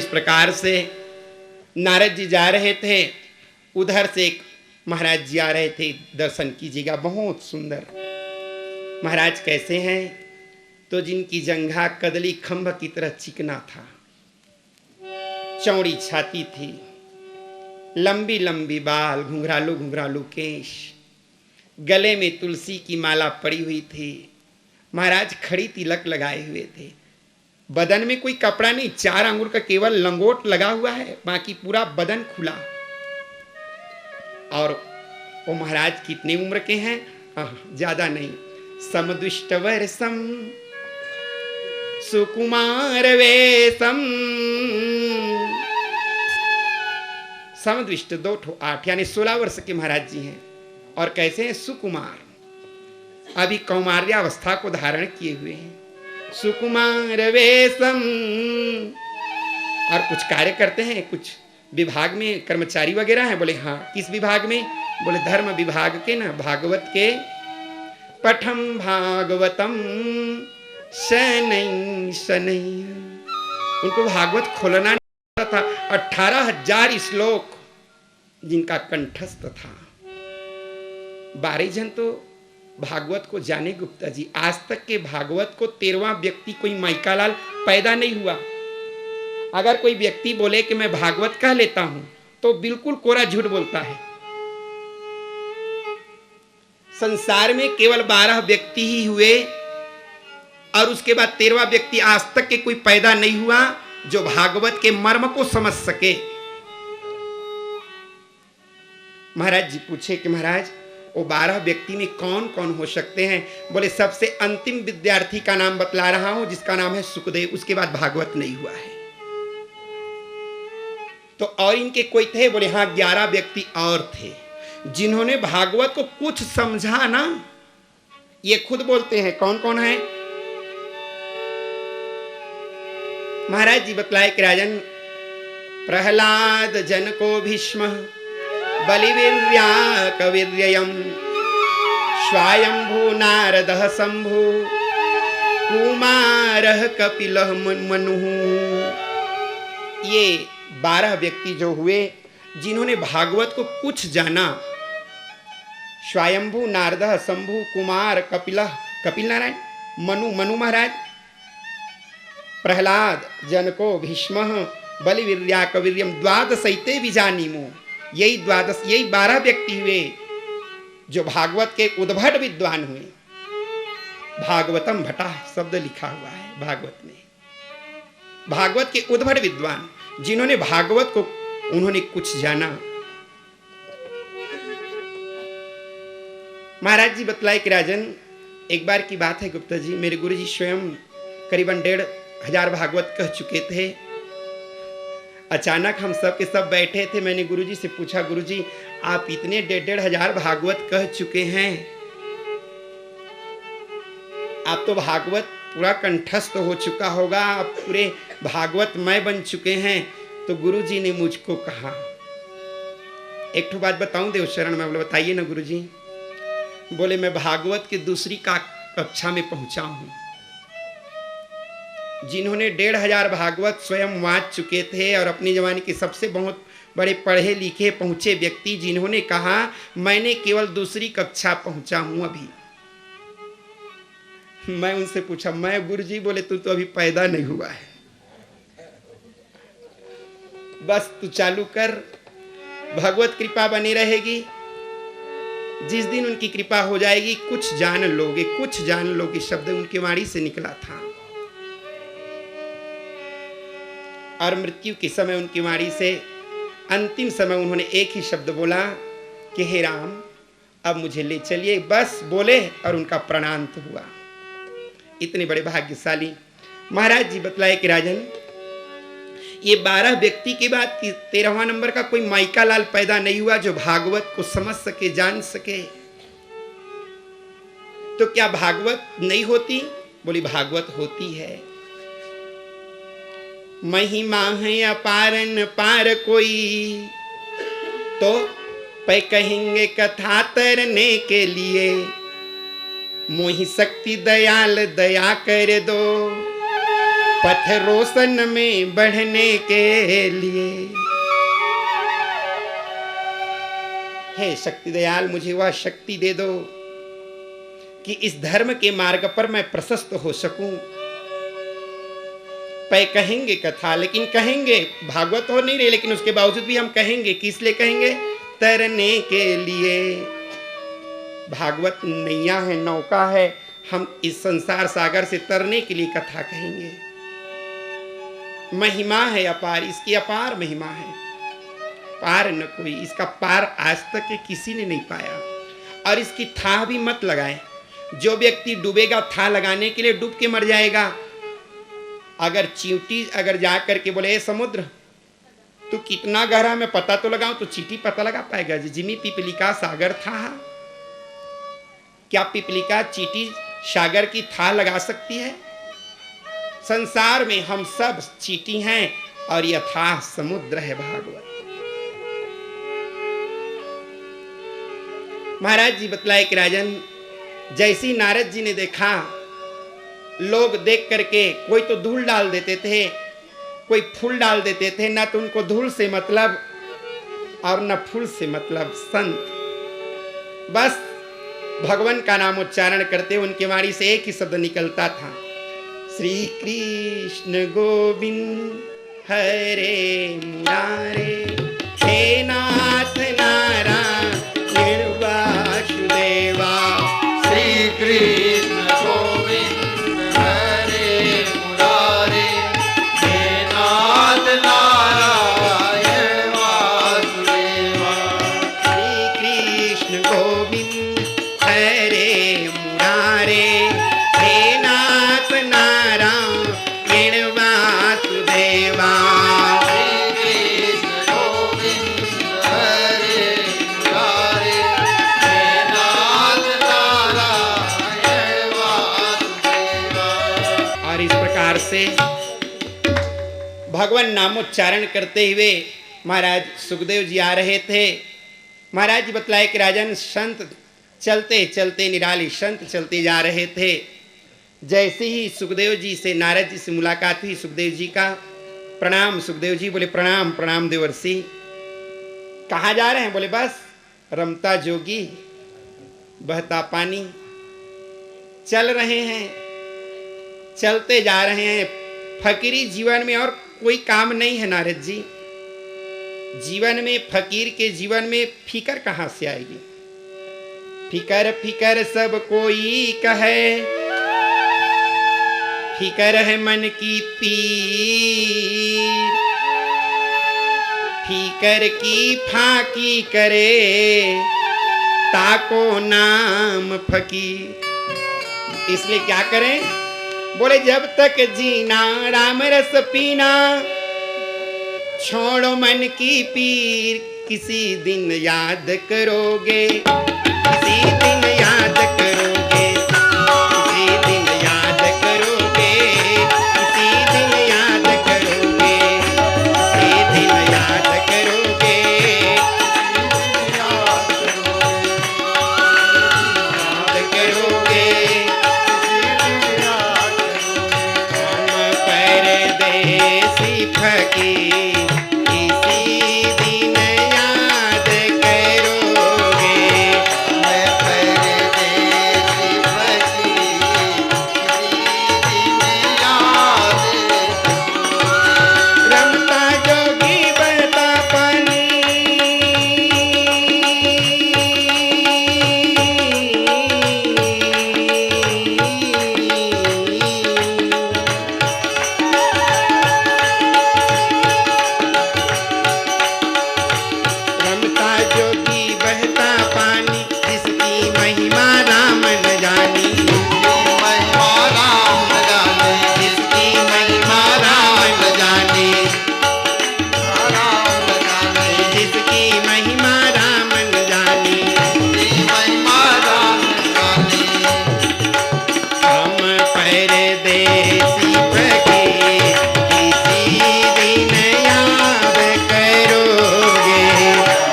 इस प्रकार से नारद जी जा रहे थे, उधर से एक महाराज जी आ रहे थे, दर्शन कीजिएगा, बहुत सुंदर। महाराज कैसे हैं? तो जिनकी जंघा कदली खंभ की तरह चिकना था, चौड़ी छाती थी, लंबी लंबी बाल, घुंघरालू घुंघरालू केश, गले में तुलसी की माला पड़ी हुई थी। महाराज खड़ी तिलक लगाए हुए थे, बदन में कोई कपड़ा नहीं, 4 अंगुल का केवल लंगोट लगा हुआ है, बाकी पूरा बदन खुला। और वो महाराज कितनी उम्र के हैं? ज्यादा नहीं, समदुष्ट वर्षम सुकुमार वेशम। समदुष्ट 2 8 यानी 16 वर्ष के महाराज जी हैं। और कैसे हैं? सुकुमार, अभी कौमार्यावस्था को धारण किए हुए हैं। सुकुमार वेशम। और कुछ कार्य करते हैं, कुछ विभाग में कर्मचारी वगैरह हैं? बोले हाँ। किस विभाग में? बोले धर्म विभाग के ना, भागवत के। पठम भागवतम शनै शनै। उनको भागवत खोलना नहीं आता था। 18,000 श्लोक जिनका कंठस्थ था। 12 जन तो भागवत को जाने गुप्ता जी। आज तक के भागवत को 13वां व्यक्ति कोई माइकालाल पैदा नहीं हुआ। अगर कोई व्यक्ति बोले कि मैं भागवत कह लेता हूं तो बिल्कुल कोरा झूठ बोलता है। संसार में केवल 12 व्यक्ति ही हुए और उसके बाद 13वां व्यक्ति आज तक के कोई पैदा नहीं हुआ जो भागवत के मर्म को समझ सके। महाराज जी पूछे कि महाराज वो 12 व्यक्ति में कौन कौन हो सकते हैं? बोले सबसे अंतिम विद्यार्थी का नाम बतला रहा हूं जिसका नाम है सुखदेव, उसके बाद भागवत नहीं हुआ है। तो और इनके कोई थे? बोले हाँ 11 व्यक्ति और थे जिन्होंने भागवत को कुछ समझा ना। ये खुद बोलते हैं। कौन कौन है? महाराज जी बतलाए कि राजन प्रहलाद जनको भीष्म बलिवीर्या कवीर्ययम् स्वायंभू नारदः शंभु कुमारः कपिलः मनुः। ये 12 व्यक्ति जो हुए जिन्होंने भागवत को कुछ जाना। स्वायंभू नारदः शंभु कुमार कपिलः, कपिल नारायण, मनु महाराज, प्रहलाद जनको भीष्म बलिवीर्या कवीर्यम द्वादशैते विजानीमो। यही 12 व्यक्ति हुए जो भागवत के उद्भट विद्वान हुए। भागवतम भटा शब्द लिखा हुआ है भागवत में। भागवत के उद्भट विद्वान जिन्होंने भागवत को उन्होंने कुछ जाना। महाराज जी बतलाए कि राजन एक बार की बात है गुप्ता जी, मेरे गुरु जी स्वयं करीबन 1,500 भागवत कह चुके थे। अचानक हम सब के सब बैठे थे। मैंने गुरुजी से पूछा, गुरुजी आप इतने 1,500 भागवत कह चुके हैं, आप तो भागवत पूरा कंठस्थ हो चुका होगा, आप पूरे भागवतमय बन चुके हैं। तो गुरुजी ने मुझको कहा, एक ठो बात बताऊं देवशरण में? बोले बताइए ना गुरुजी। बोले मैं भागवत की दूसरी कक्षा में पहुंचा हूं। जिन्होंने 1,500 भागवत स्वयं वांच चुके थे और अपनी जवानी के सबसे बहुत बड़े पढ़े लिखे पहुंचे व्यक्ति जिन्होंने कहा मैंने केवल दूसरी कक्षा पहुंचा हूं अभी। मैं उनसे पूछा, मैं गुरुजी? बोले तू तो अभी पैदा नहीं हुआ है, बस तू चालू कर, भगवत कृपा बनी रहेगी। जिस दिन उनकी कृपा हो जाएगी कुछ जान लोगे, कुछ जान लोगे, शब्द उनकी वाणी से निकला था। और मृत्यु के समय उनकी वाणी से अंतिम समय उन्होंने एक ही शब्द बोला कि हे राम अब मुझे ले चलिए, बस बोले और उनका प्रणांत हुआ। इतने बड़े भाग्यशाली महाराज जी बतलाए कि राजन ये 12 व्यक्ति के बाद 13वां नंबर का कोई माइका लाल पैदा नहीं हुआ जो भागवत को समझ सके, जान सके। तो क्या भागवत नहीं होती? बोली भागवत होती है। महिमा है अपारन पार कोई तो पे कहेंगे कथा तरने के लिए, मोहि शक्ति दयाल दया कर दो, पथ रोशन में बढ़ने के लिए। हे शक्ति दयाल, मुझे वह शक्ति दे दो कि इस धर्म के मार्ग पर मैं प्रशस्त हो सकूं। पै कहेंगे कथा, लेकिन कहेंगे भागवत हो नहीं रहे, लेकिन उसके बावजूद भी हम कहेंगे, किस लिए कहेंगे? तरने के लिए। भागवत नैया है, नौका है, हम इस संसार सागर से तरने के लिए कथा कहेंगे। महिमा है अपार, इसकी अपार महिमा है, पार न कोई, इसका पार आज तक के किसी ने नहीं पाया। और इसकी था भी मत लगाए। जो व्यक्ति डूबेगा था लगाने के लिए डूब के मर जाएगा। अगर चींटी अगर जा करके बोले समुद्र तू कितना गहरा मैं पता तो लगाऊं, तो चींटी पता लगा पाएगा। जिमी पिपलिका सागर था, क्या पिपलिका चींटी सागर की था लगा सकती है? संसार में हम सब चींटी हैं और यथा समुद्र है भागवत। महाराज जी बतलाए कि राजन, जैसी नारद जी ने देखा, लोग देख करके कोई तो धूल डाल देते थे, कोई फूल डाल देते थे, ना तो उनको धूल से मतलब और न फूल से मतलब। संत बस भगवान का नाम उच्चारण करते, उनके वाणी से एक ही शब्द निकलता था, श्री कृष्ण गोविंद हरे मुरारे, हे नाथ नारायण वासुदेवा। श्री कृष्ण गोविंद हरे मुरारे, हे नाथ नारायण वासुदेवा। श्री कृष्ण गोविंद हरे मुरारे, हे नाथ नारायण वासुदेवा। से भगवान नामोच्चारण करते हुए महाराज सुखदेव जी आ रहे थे। महाराज जी बतलाए कि राजन, संत चलते चलते निराली संत चलते जा रहे थे। जैसे ही सुखदेव जी से नारद जी से मुलाकात हुई, सुखदेव जी का प्रणाम। सुखदेव जी बोले प्रणाम प्रणाम देवर्षि। कहाँ जा रहे हैं? बोले बस रमता जोगी बहता पानी, चल रहे हैं, चलते जा रहे हैं। फकीरी जीवन में और कोई काम नहीं है नारद जी। जीवन में, फकीर के जीवन में फिकर कहां से आएगी? फिकर फिकर सब कोई कहे, फिकर है मन की पीर, फिकर की फाकी करे ताको नाम फकीर। इसलिए क्या करें? बोले जब तक जीना राम रस पीना, छोड़ो मन की पीर, किसी दिन याद करोगे, किसी दिन याद करोगे, किसी दिन याद करोगे, किसी दिन याद करोगे, किसी दिन याद करोगे, याद करोगे। परदेसी फकीर किसी दिन याद करोगे, मैं परदेसी फकीर किसी दिन याद करूँगा। रमता जोगी बहता पानी, जोगी बहता पानी, जिसकी महिमा राम न जानी, महिमा राम न जाने, जिसकी महिमा राम न जाने, राम न जाने, जिसकी महिमा राम न जाने, महिमा राम न जाने। हम परदेसी फकीर किसी दिन याद करोगे,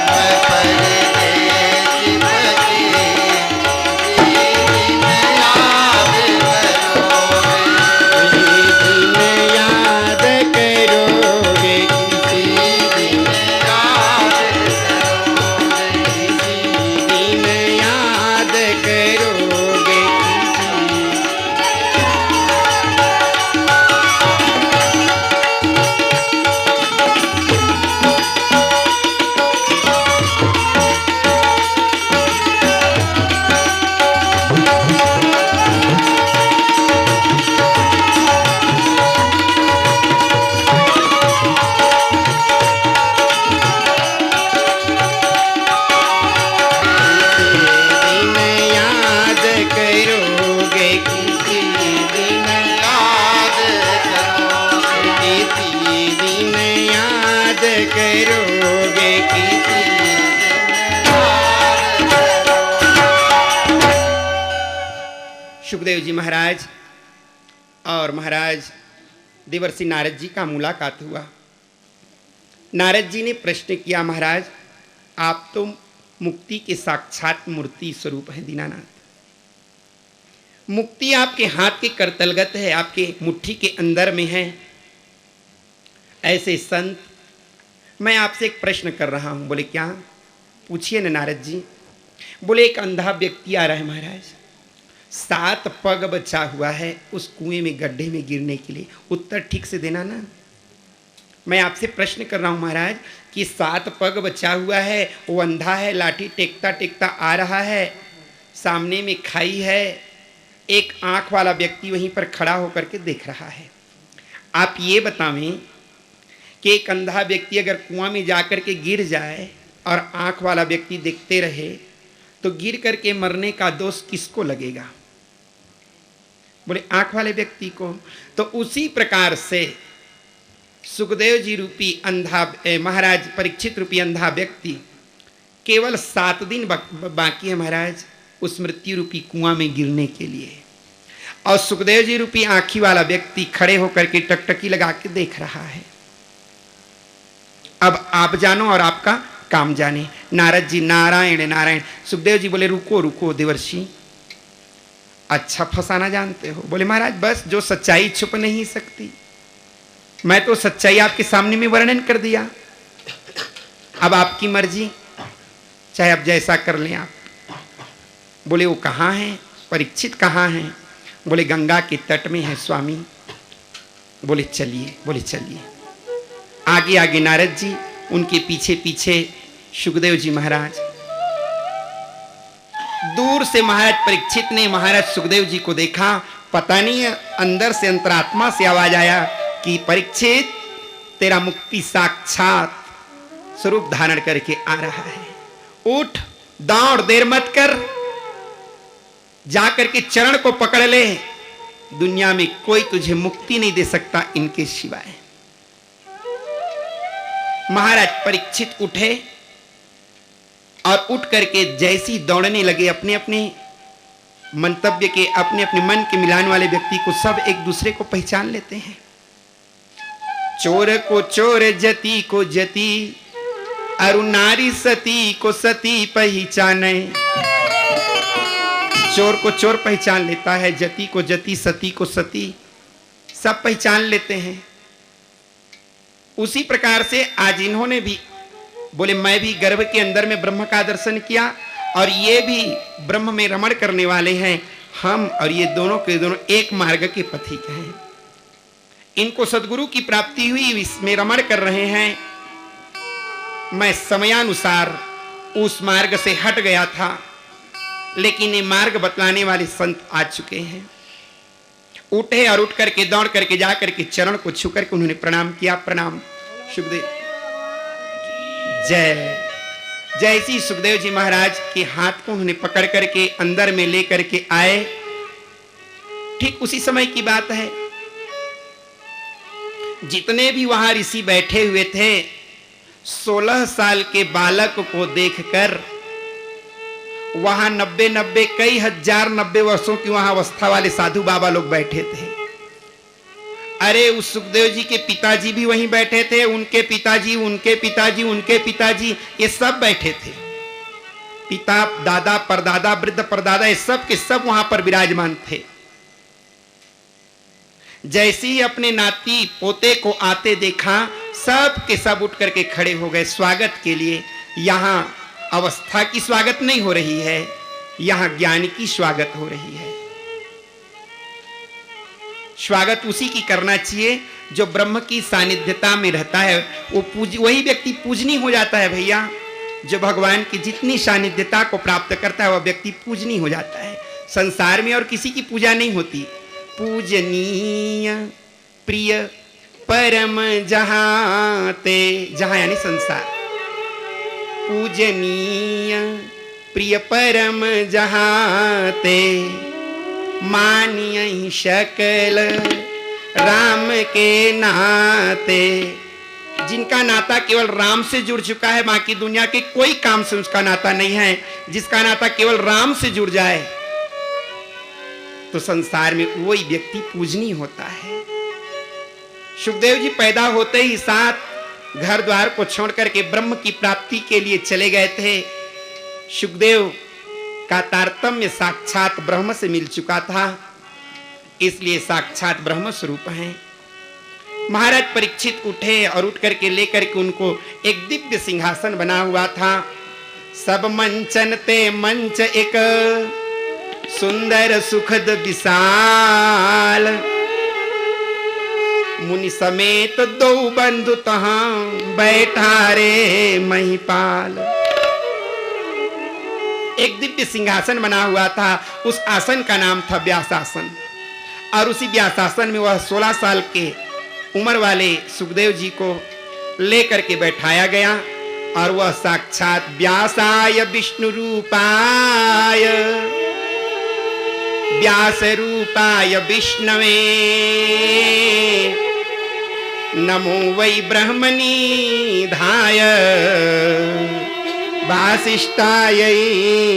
मैं परदेसी फकीर सुखदेव जी महाराज और महाराज देवर्षि नारद जी का मुलाकात हुआ। नारद जी ने प्रश्न किया, महाराज आप तो मुक्ति के साक्षात मूर्ति स्वरूप हैं दीनानाथ, मुक्ति आपके हाथ के करतलगत है, आपके मुट्ठी के अंदर में है। ऐसे संत, मैं आपसे एक प्रश्न कर रहा हूं। बोले क्या? पूछिए न नारद जी। बोले एक अंधा व्यक्ति आ रहा है महाराज, 7 पग बचा हुआ है उस कुएं में गड्ढे में गिरने के लिए, उत्तर ठीक से देना ना। मैं आपसे प्रश्न कर रहा हूं महाराज कि 7 पग बचा हुआ है, वो अंधा है, लाठी टेकता टेकता आ रहा है, सामने में खाई है, एक आंख वाला व्यक्ति वहीं पर खड़ा होकर के देख रहा है। आप ये बतावें कि एक अंधा व्यक्ति अगर कुआं में जाकर के गिर जाए और आंख वाला व्यक्ति देखते रहे तो गिर करके मरने का दोष किसको लगेगा? बोले आंख वाले व्यक्ति को। तो उसी प्रकार से सुखदेव जी रूपी अंधा महाराज परीक्षित रूपी अंधा व्यक्ति केवल 7 दिन बाकी है महाराज उस मृत्यु रूपी कुआं में गिरने के लिए, और सुखदेव जी रूपी आंखी वाला व्यक्ति खड़े होकर के टकटकी लगा के देख रहा है। अब आप जानो और आपका काम जाने। नारद जी नारायण नारायण। सुखदेव जी बोले रुको रुको देवर्षि, अच्छा फंसाना जानते हो। बोले महाराज बस जो सच्चाई छुप नहीं सकती, मैं तो सच्चाई आपके सामने में वर्णन कर दिया, अब आपकी मर्जी, चाहे अब जैसा कर लें आप। बोले वो कहाँ है? परीक्षित कहाँ है? बोले गंगा के तट में है स्वामी। बोले चलिए, बोले चलिए। आगे आगे नारद जी, उनके पीछे पीछे सुखदेव जी महाराज। दूर से महाराज परीक्षित ने महाराज सुखदेव जी को देखा, पता नहीं अंदर से अंतरात्मा से आवाज आया कि परीक्षित तेरा मुक्ति साक्षात स्वरूप धारण करके आ रहा है, उठ दौड़, देर मत कर, जाकर के चरण को पकड़ ले, दुनिया में कोई तुझे मुक्ति नहीं दे सकता इनके सिवाय। महाराज परीक्षित उठे और उठ करके जैसी दौड़ने लगे, अपने अपने मंतव्य के, अपने अपने मन के मिलाने वाले व्यक्ति को सब एक दूसरे को पहचान लेते हैं। चोर को चोर, जती को जती, अरु नारी सती को सती पहचाने। चोर को चोर पहचान लेता है, जती को जती, सती को सती, सब पहचान लेते हैं। उसी प्रकार से आज इन्होंने भी बोले मैं भी गर्भ के अंदर में ब्रह्म का दर्शन किया और ये भी ब्रह्म में रमण करने वाले हैं, हम और ये दोनों के दोनों एक मार्ग के पथिक हैं। इनको सदगुरु की प्राप्ति हुई, इसमें रमण कर रहे हैं। मैं समयानुसार उस मार्ग से हट गया था, लेकिन ये मार्ग बतलाने वाले संत आ चुके हैं। उठे और उठ करके दौड़ करके जा करके चरण को छू करके उन्होंने प्रणाम किया। प्रणाम सुखदेव, जय। जैसी सुखदेव जी महाराज के हाथ को उन्होंने पकड़ करके अंदर में ले करके आए, ठीक उसी समय की बात है, जितने भी वहां ऋषि बैठे हुए थे, 16 साल के बालक को देखकर वहां 90 कई हजार 90 वर्षों की वहां अवस्था वाले साधु बाबा लोग बैठे थे। अरे उस सुखदेव जी के पिताजी भी वहीं बैठे थे, उनके पिताजी, उनके पिताजी, उनके पिताजी, ये सब बैठे थे। पिता, दादा, परदादा, वृद्ध परदादा, ये सब के सब वहां पर विराजमान थे। जैसे ही अपने नाती पोते को आते देखा, सब के सब उठ करके खड़े हो गए स्वागत के लिए। यहां अवस्था की स्वागत नहीं हो रही है, यहां ज्ञान की स्वागत हो रही है। स्वागत उसी की करना चाहिए जो ब्रह्म की सानिध्यता में रहता है, वो वही व्यक्ति पूजनीय हो जाता है भैया। जो भगवान की जितनी सानिध्यता को प्राप्त करता है वह व्यक्ति पूजनीय हो जाता है। संसार में और किसी की पूजा नहीं होती। पूजनीय प्रिय परम जहां ते, जहां यानी संसार, पूजनीय प्रिय परम जहां ते, मानिय शकल राम के नाते। जिनका नाता केवल राम से जुड़ चुका है, बाकी दुनिया के कोई काम से उसका नाता नहीं है। जिसका नाता केवल राम से जुड़ जाए तो संसार में वही व्यक्ति पूजनीय होता है। सुखदेव जी पैदा होते ही साथ घर द्वार को छोड़ करके ब्रह्म की प्राप्ति के लिए चले गए थे। सुखदेव का तारतम्य साक्षात ब्रह्म से मिल चुका था, इसलिए साक्षात ब्रह्म स्वरूप हैं। महाराज परीक्षित उठे और उठ करके लेकर के उनको एक दिव्य सिंहासन बना हुआ था। सब मंचन ते मंच एक सुंदर सुखद विशाल, मुनि समेत दो बंधु तहां बैठा रे महिपाल। एक दिव्य सिंहासन बना हुआ था, उस आसन का नाम था व्यासासन। और उसी व्यासासन में वह 16 साल के उम्र वाले सुखदेव जी को लेकर के बैठाया गया और वह साक्षात व्यासाय विष्णु रूपाय व्यास रूपाय विष्णवे नमो वै ब्रह्मणि धाय वासिष्ठाय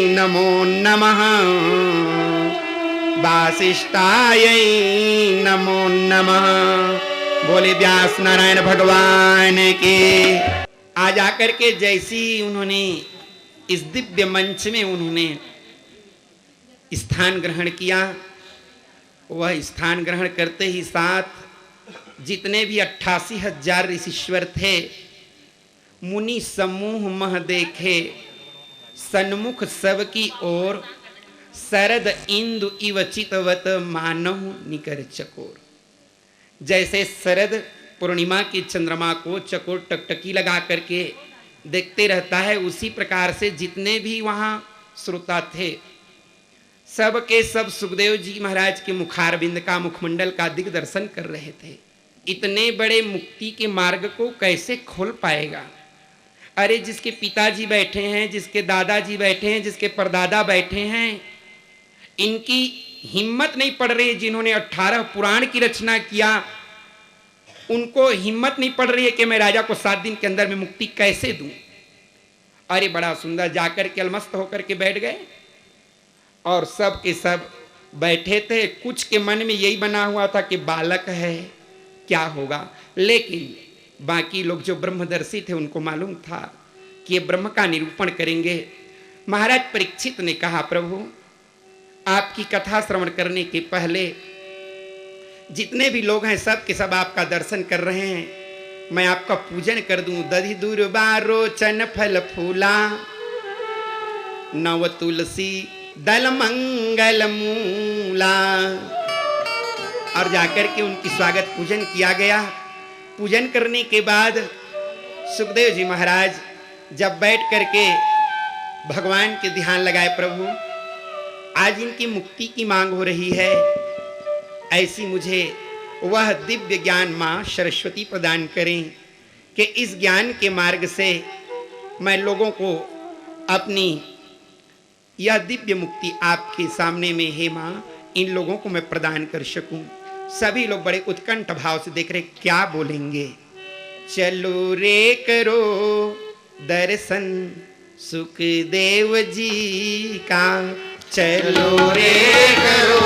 नमो नमः वासिष्ठाय नमो नमः। बोले व्यास नारायण भगवान के। आज आकर के जैसी उन्होंने इस दिव्य मंच में उन्होंने स्थान ग्रहण किया, वह स्थान ग्रहण करते ही साथ जितने भी 88,000 ऋषीश्वर थे, मुनि समूह मह देखे सन्मुख सबकी ओर, शरद इंदु इव चितवत मानहु निकर चकोर। जैसे शरद पूर्णिमा की चंद्रमा को चकोर टकटकी लगा करके देखते रहता है, उसी प्रकार से जितने भी वहां श्रोता थे सब के सब सुखदेव जी महाराज के मुखारविंद का मुखमंडल का दिग्दर्शन कर रहे थे। इतने बड़े मुक्ति के मार्ग को कैसे खोल पाएगा? अरे जिसके पिताजी बैठे हैं, जिसके दादाजी बैठे हैं, जिसके परदादा बैठे हैं, इनकी हिम्मत नहीं पड़ रही। जिन्होंने 18 पुराण की रचना किया, उनको हिम्मत नहीं पड़ रही है कि मैं राजा को 7 दिन के अंदर में मुक्ति कैसे दूं। अरे बड़ा सुंदर जाकर के अलमस्त होकर के बैठ गए और सब के सब बैठे थे। कुछ के मन में यही बना हुआ था कि बालक है, क्या होगा, लेकिन बाकी लोग जो ब्रह्मदर्शी थे उनको मालूम था कि ये ब्रह्म का निरूपण करेंगे। महाराज परीक्षित ने कहा, प्रभु आपकी कथा श्रवण करने के पहले जितने भी लोग हैं सब के सब आपका दर्शन कर रहे हैं, मैं आपका पूजन कर दूं। दधि दुर्बारो चन फल फूला नव तुलसी दल मंगल मूला। और जाकर के उनकी स्वागत पूजन किया गया। पूजन करने के बाद सुखदेव जी महाराज जब बैठ करके भगवान के ध्यान लगाए, प्रभु आज इनकी मुक्ति की मांग हो रही है, ऐसी मुझे वह दिव्य ज्ञान माँ सरस्वती प्रदान करें कि इस ज्ञान के मार्ग से मैं लोगों को अपनी यह दिव्य मुक्ति आपके सामने में हे माँ इन लोगों को मैं प्रदान कर सकूं। सभी लोग बड़े उत्कंठ भाव से देख रहे क्या बोलेंगे। चलो रे करो दर्शन सुखदेव जी का, चलो रे करो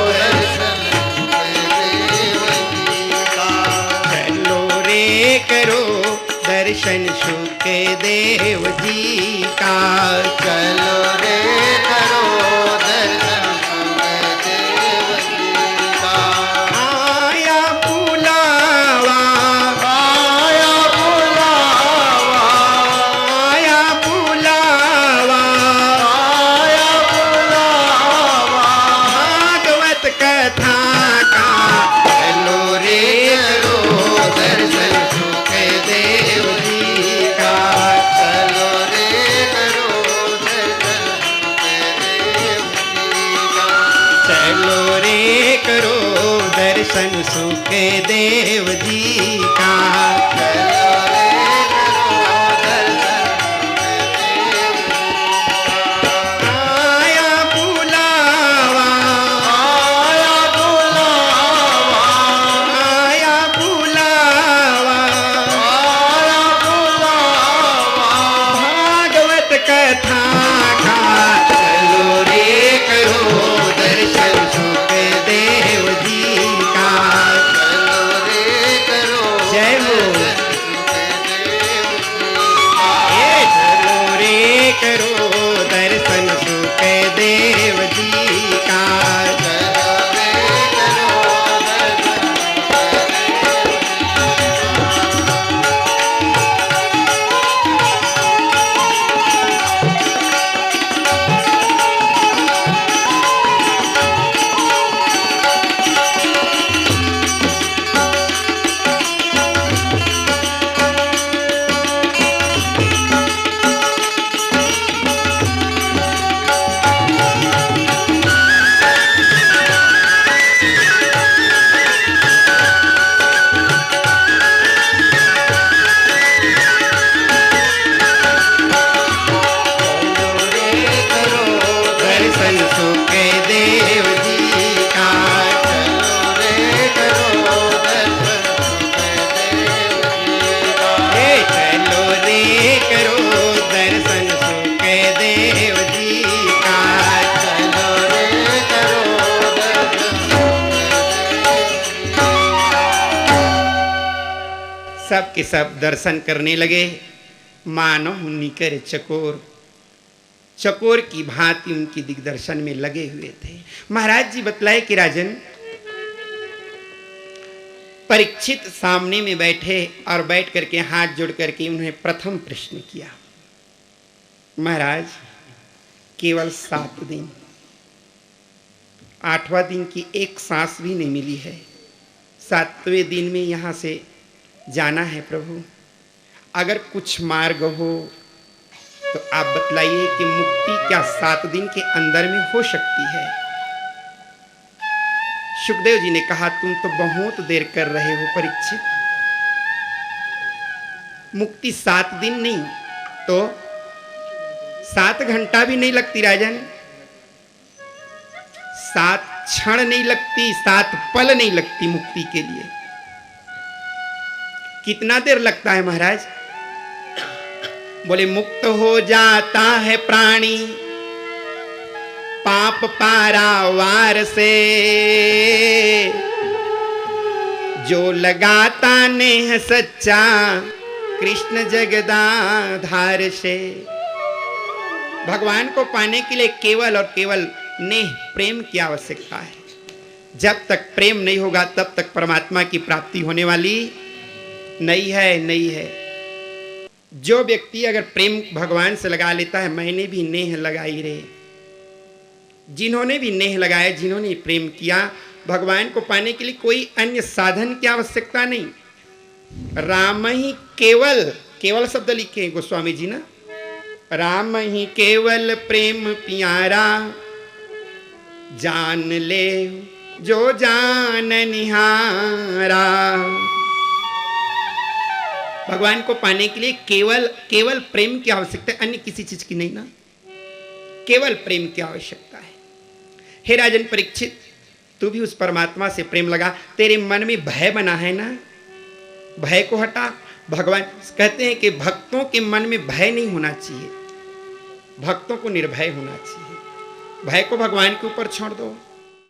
दर्शन सुखदेव जी का, चलो रे करो दर्शन सुखदेव जी का, चलो रे करो दर्शन सुखदेव जी का। आया बुलावा, आया बुलावा, आया बुलावा, आया बुलावा, भागवत कथा का, चलो रे करो दर्शन सुखदेव जी का, चलो रे करो दर्शन सुखदेव जी का, चलो रे करो दर्शन सुखदेव जी का। चलो रे करो दर्शन सुखदेव जी का। आया बुलावा, आया बुलावा, आया बुलावा, आया बुलावा, भागवत कथा का, चलो रे करो दर्शन सुखदेव सब के सब दर्शन करने लगे। मानो निकर चकोर, चकोर की भांति उनकी दिग्दर्शन में लगे हुए थे। महाराज जी बतलाए कि राजन, परीक्षित सामने में बैठे और बैठ करके हाथ जोड़ करके उन्हें प्रथम प्रश्न किया, महाराज केवल 7 दिन, 8वां दिन की एक सांस भी नहीं मिली है, 7वें दिन में यहाँ से जाना है प्रभु, अगर कुछ मार्ग हो तो आप बतलाइए कि मुक्ति क्या 7 दिन के अंदर में हो सकती है। सुखदेव जी ने कहा, तुम तो बहुत देर कर रहे हो परीक्षित, मुक्ति 7 दिन नहीं तो 7 घंटा भी नहीं लगती राजन, 7 क्षण नहीं लगती, 7 पल नहीं लगती मुक्ति के लिए। कितना देर लगता है महाराज? बोले मुक्त हो जाता है प्राणी पाप पारावार से, जो लगाता नेह सच्चा कृष्ण जगदाधार से। भगवान को पाने के लिए केवल और केवल नेह प्रेम की आवश्यकता है। जब तक प्रेम नहीं होगा तब तक परमात्मा की प्राप्ति होने वाली नहीं है। जो व्यक्ति अगर प्रेम भगवान से लगा लेता है, मैंने भी नेह लगाई रे, जिन्होंने भी नेह लगाया, जिन्होंने प्रेम किया, भगवान को पाने के लिए कोई अन्य साधन की आवश्यकता नहीं। राम ही केवल शब्द लिखे गोस्वामी जी ना, राम ही केवल प्रेम प्यारा, जान ले जो जान निहारा। भगवान को पाने के लिए केवल प्रेम की आवश्यकता है, अन्य किसी चीज की नहीं ना, केवल प्रेम की आवश्यकता है। हे राजन परीक्षित, तू भी उस परमात्मा से प्रेम लगा, तेरे मन में भय बना है ना, भय को हटा। भगवान कहते हैं कि भक्तों के मन में भय नहीं होना चाहिए, भक्तों को निर्भय होना चाहिए। भय को भगवान के ऊपर छोड़ दो।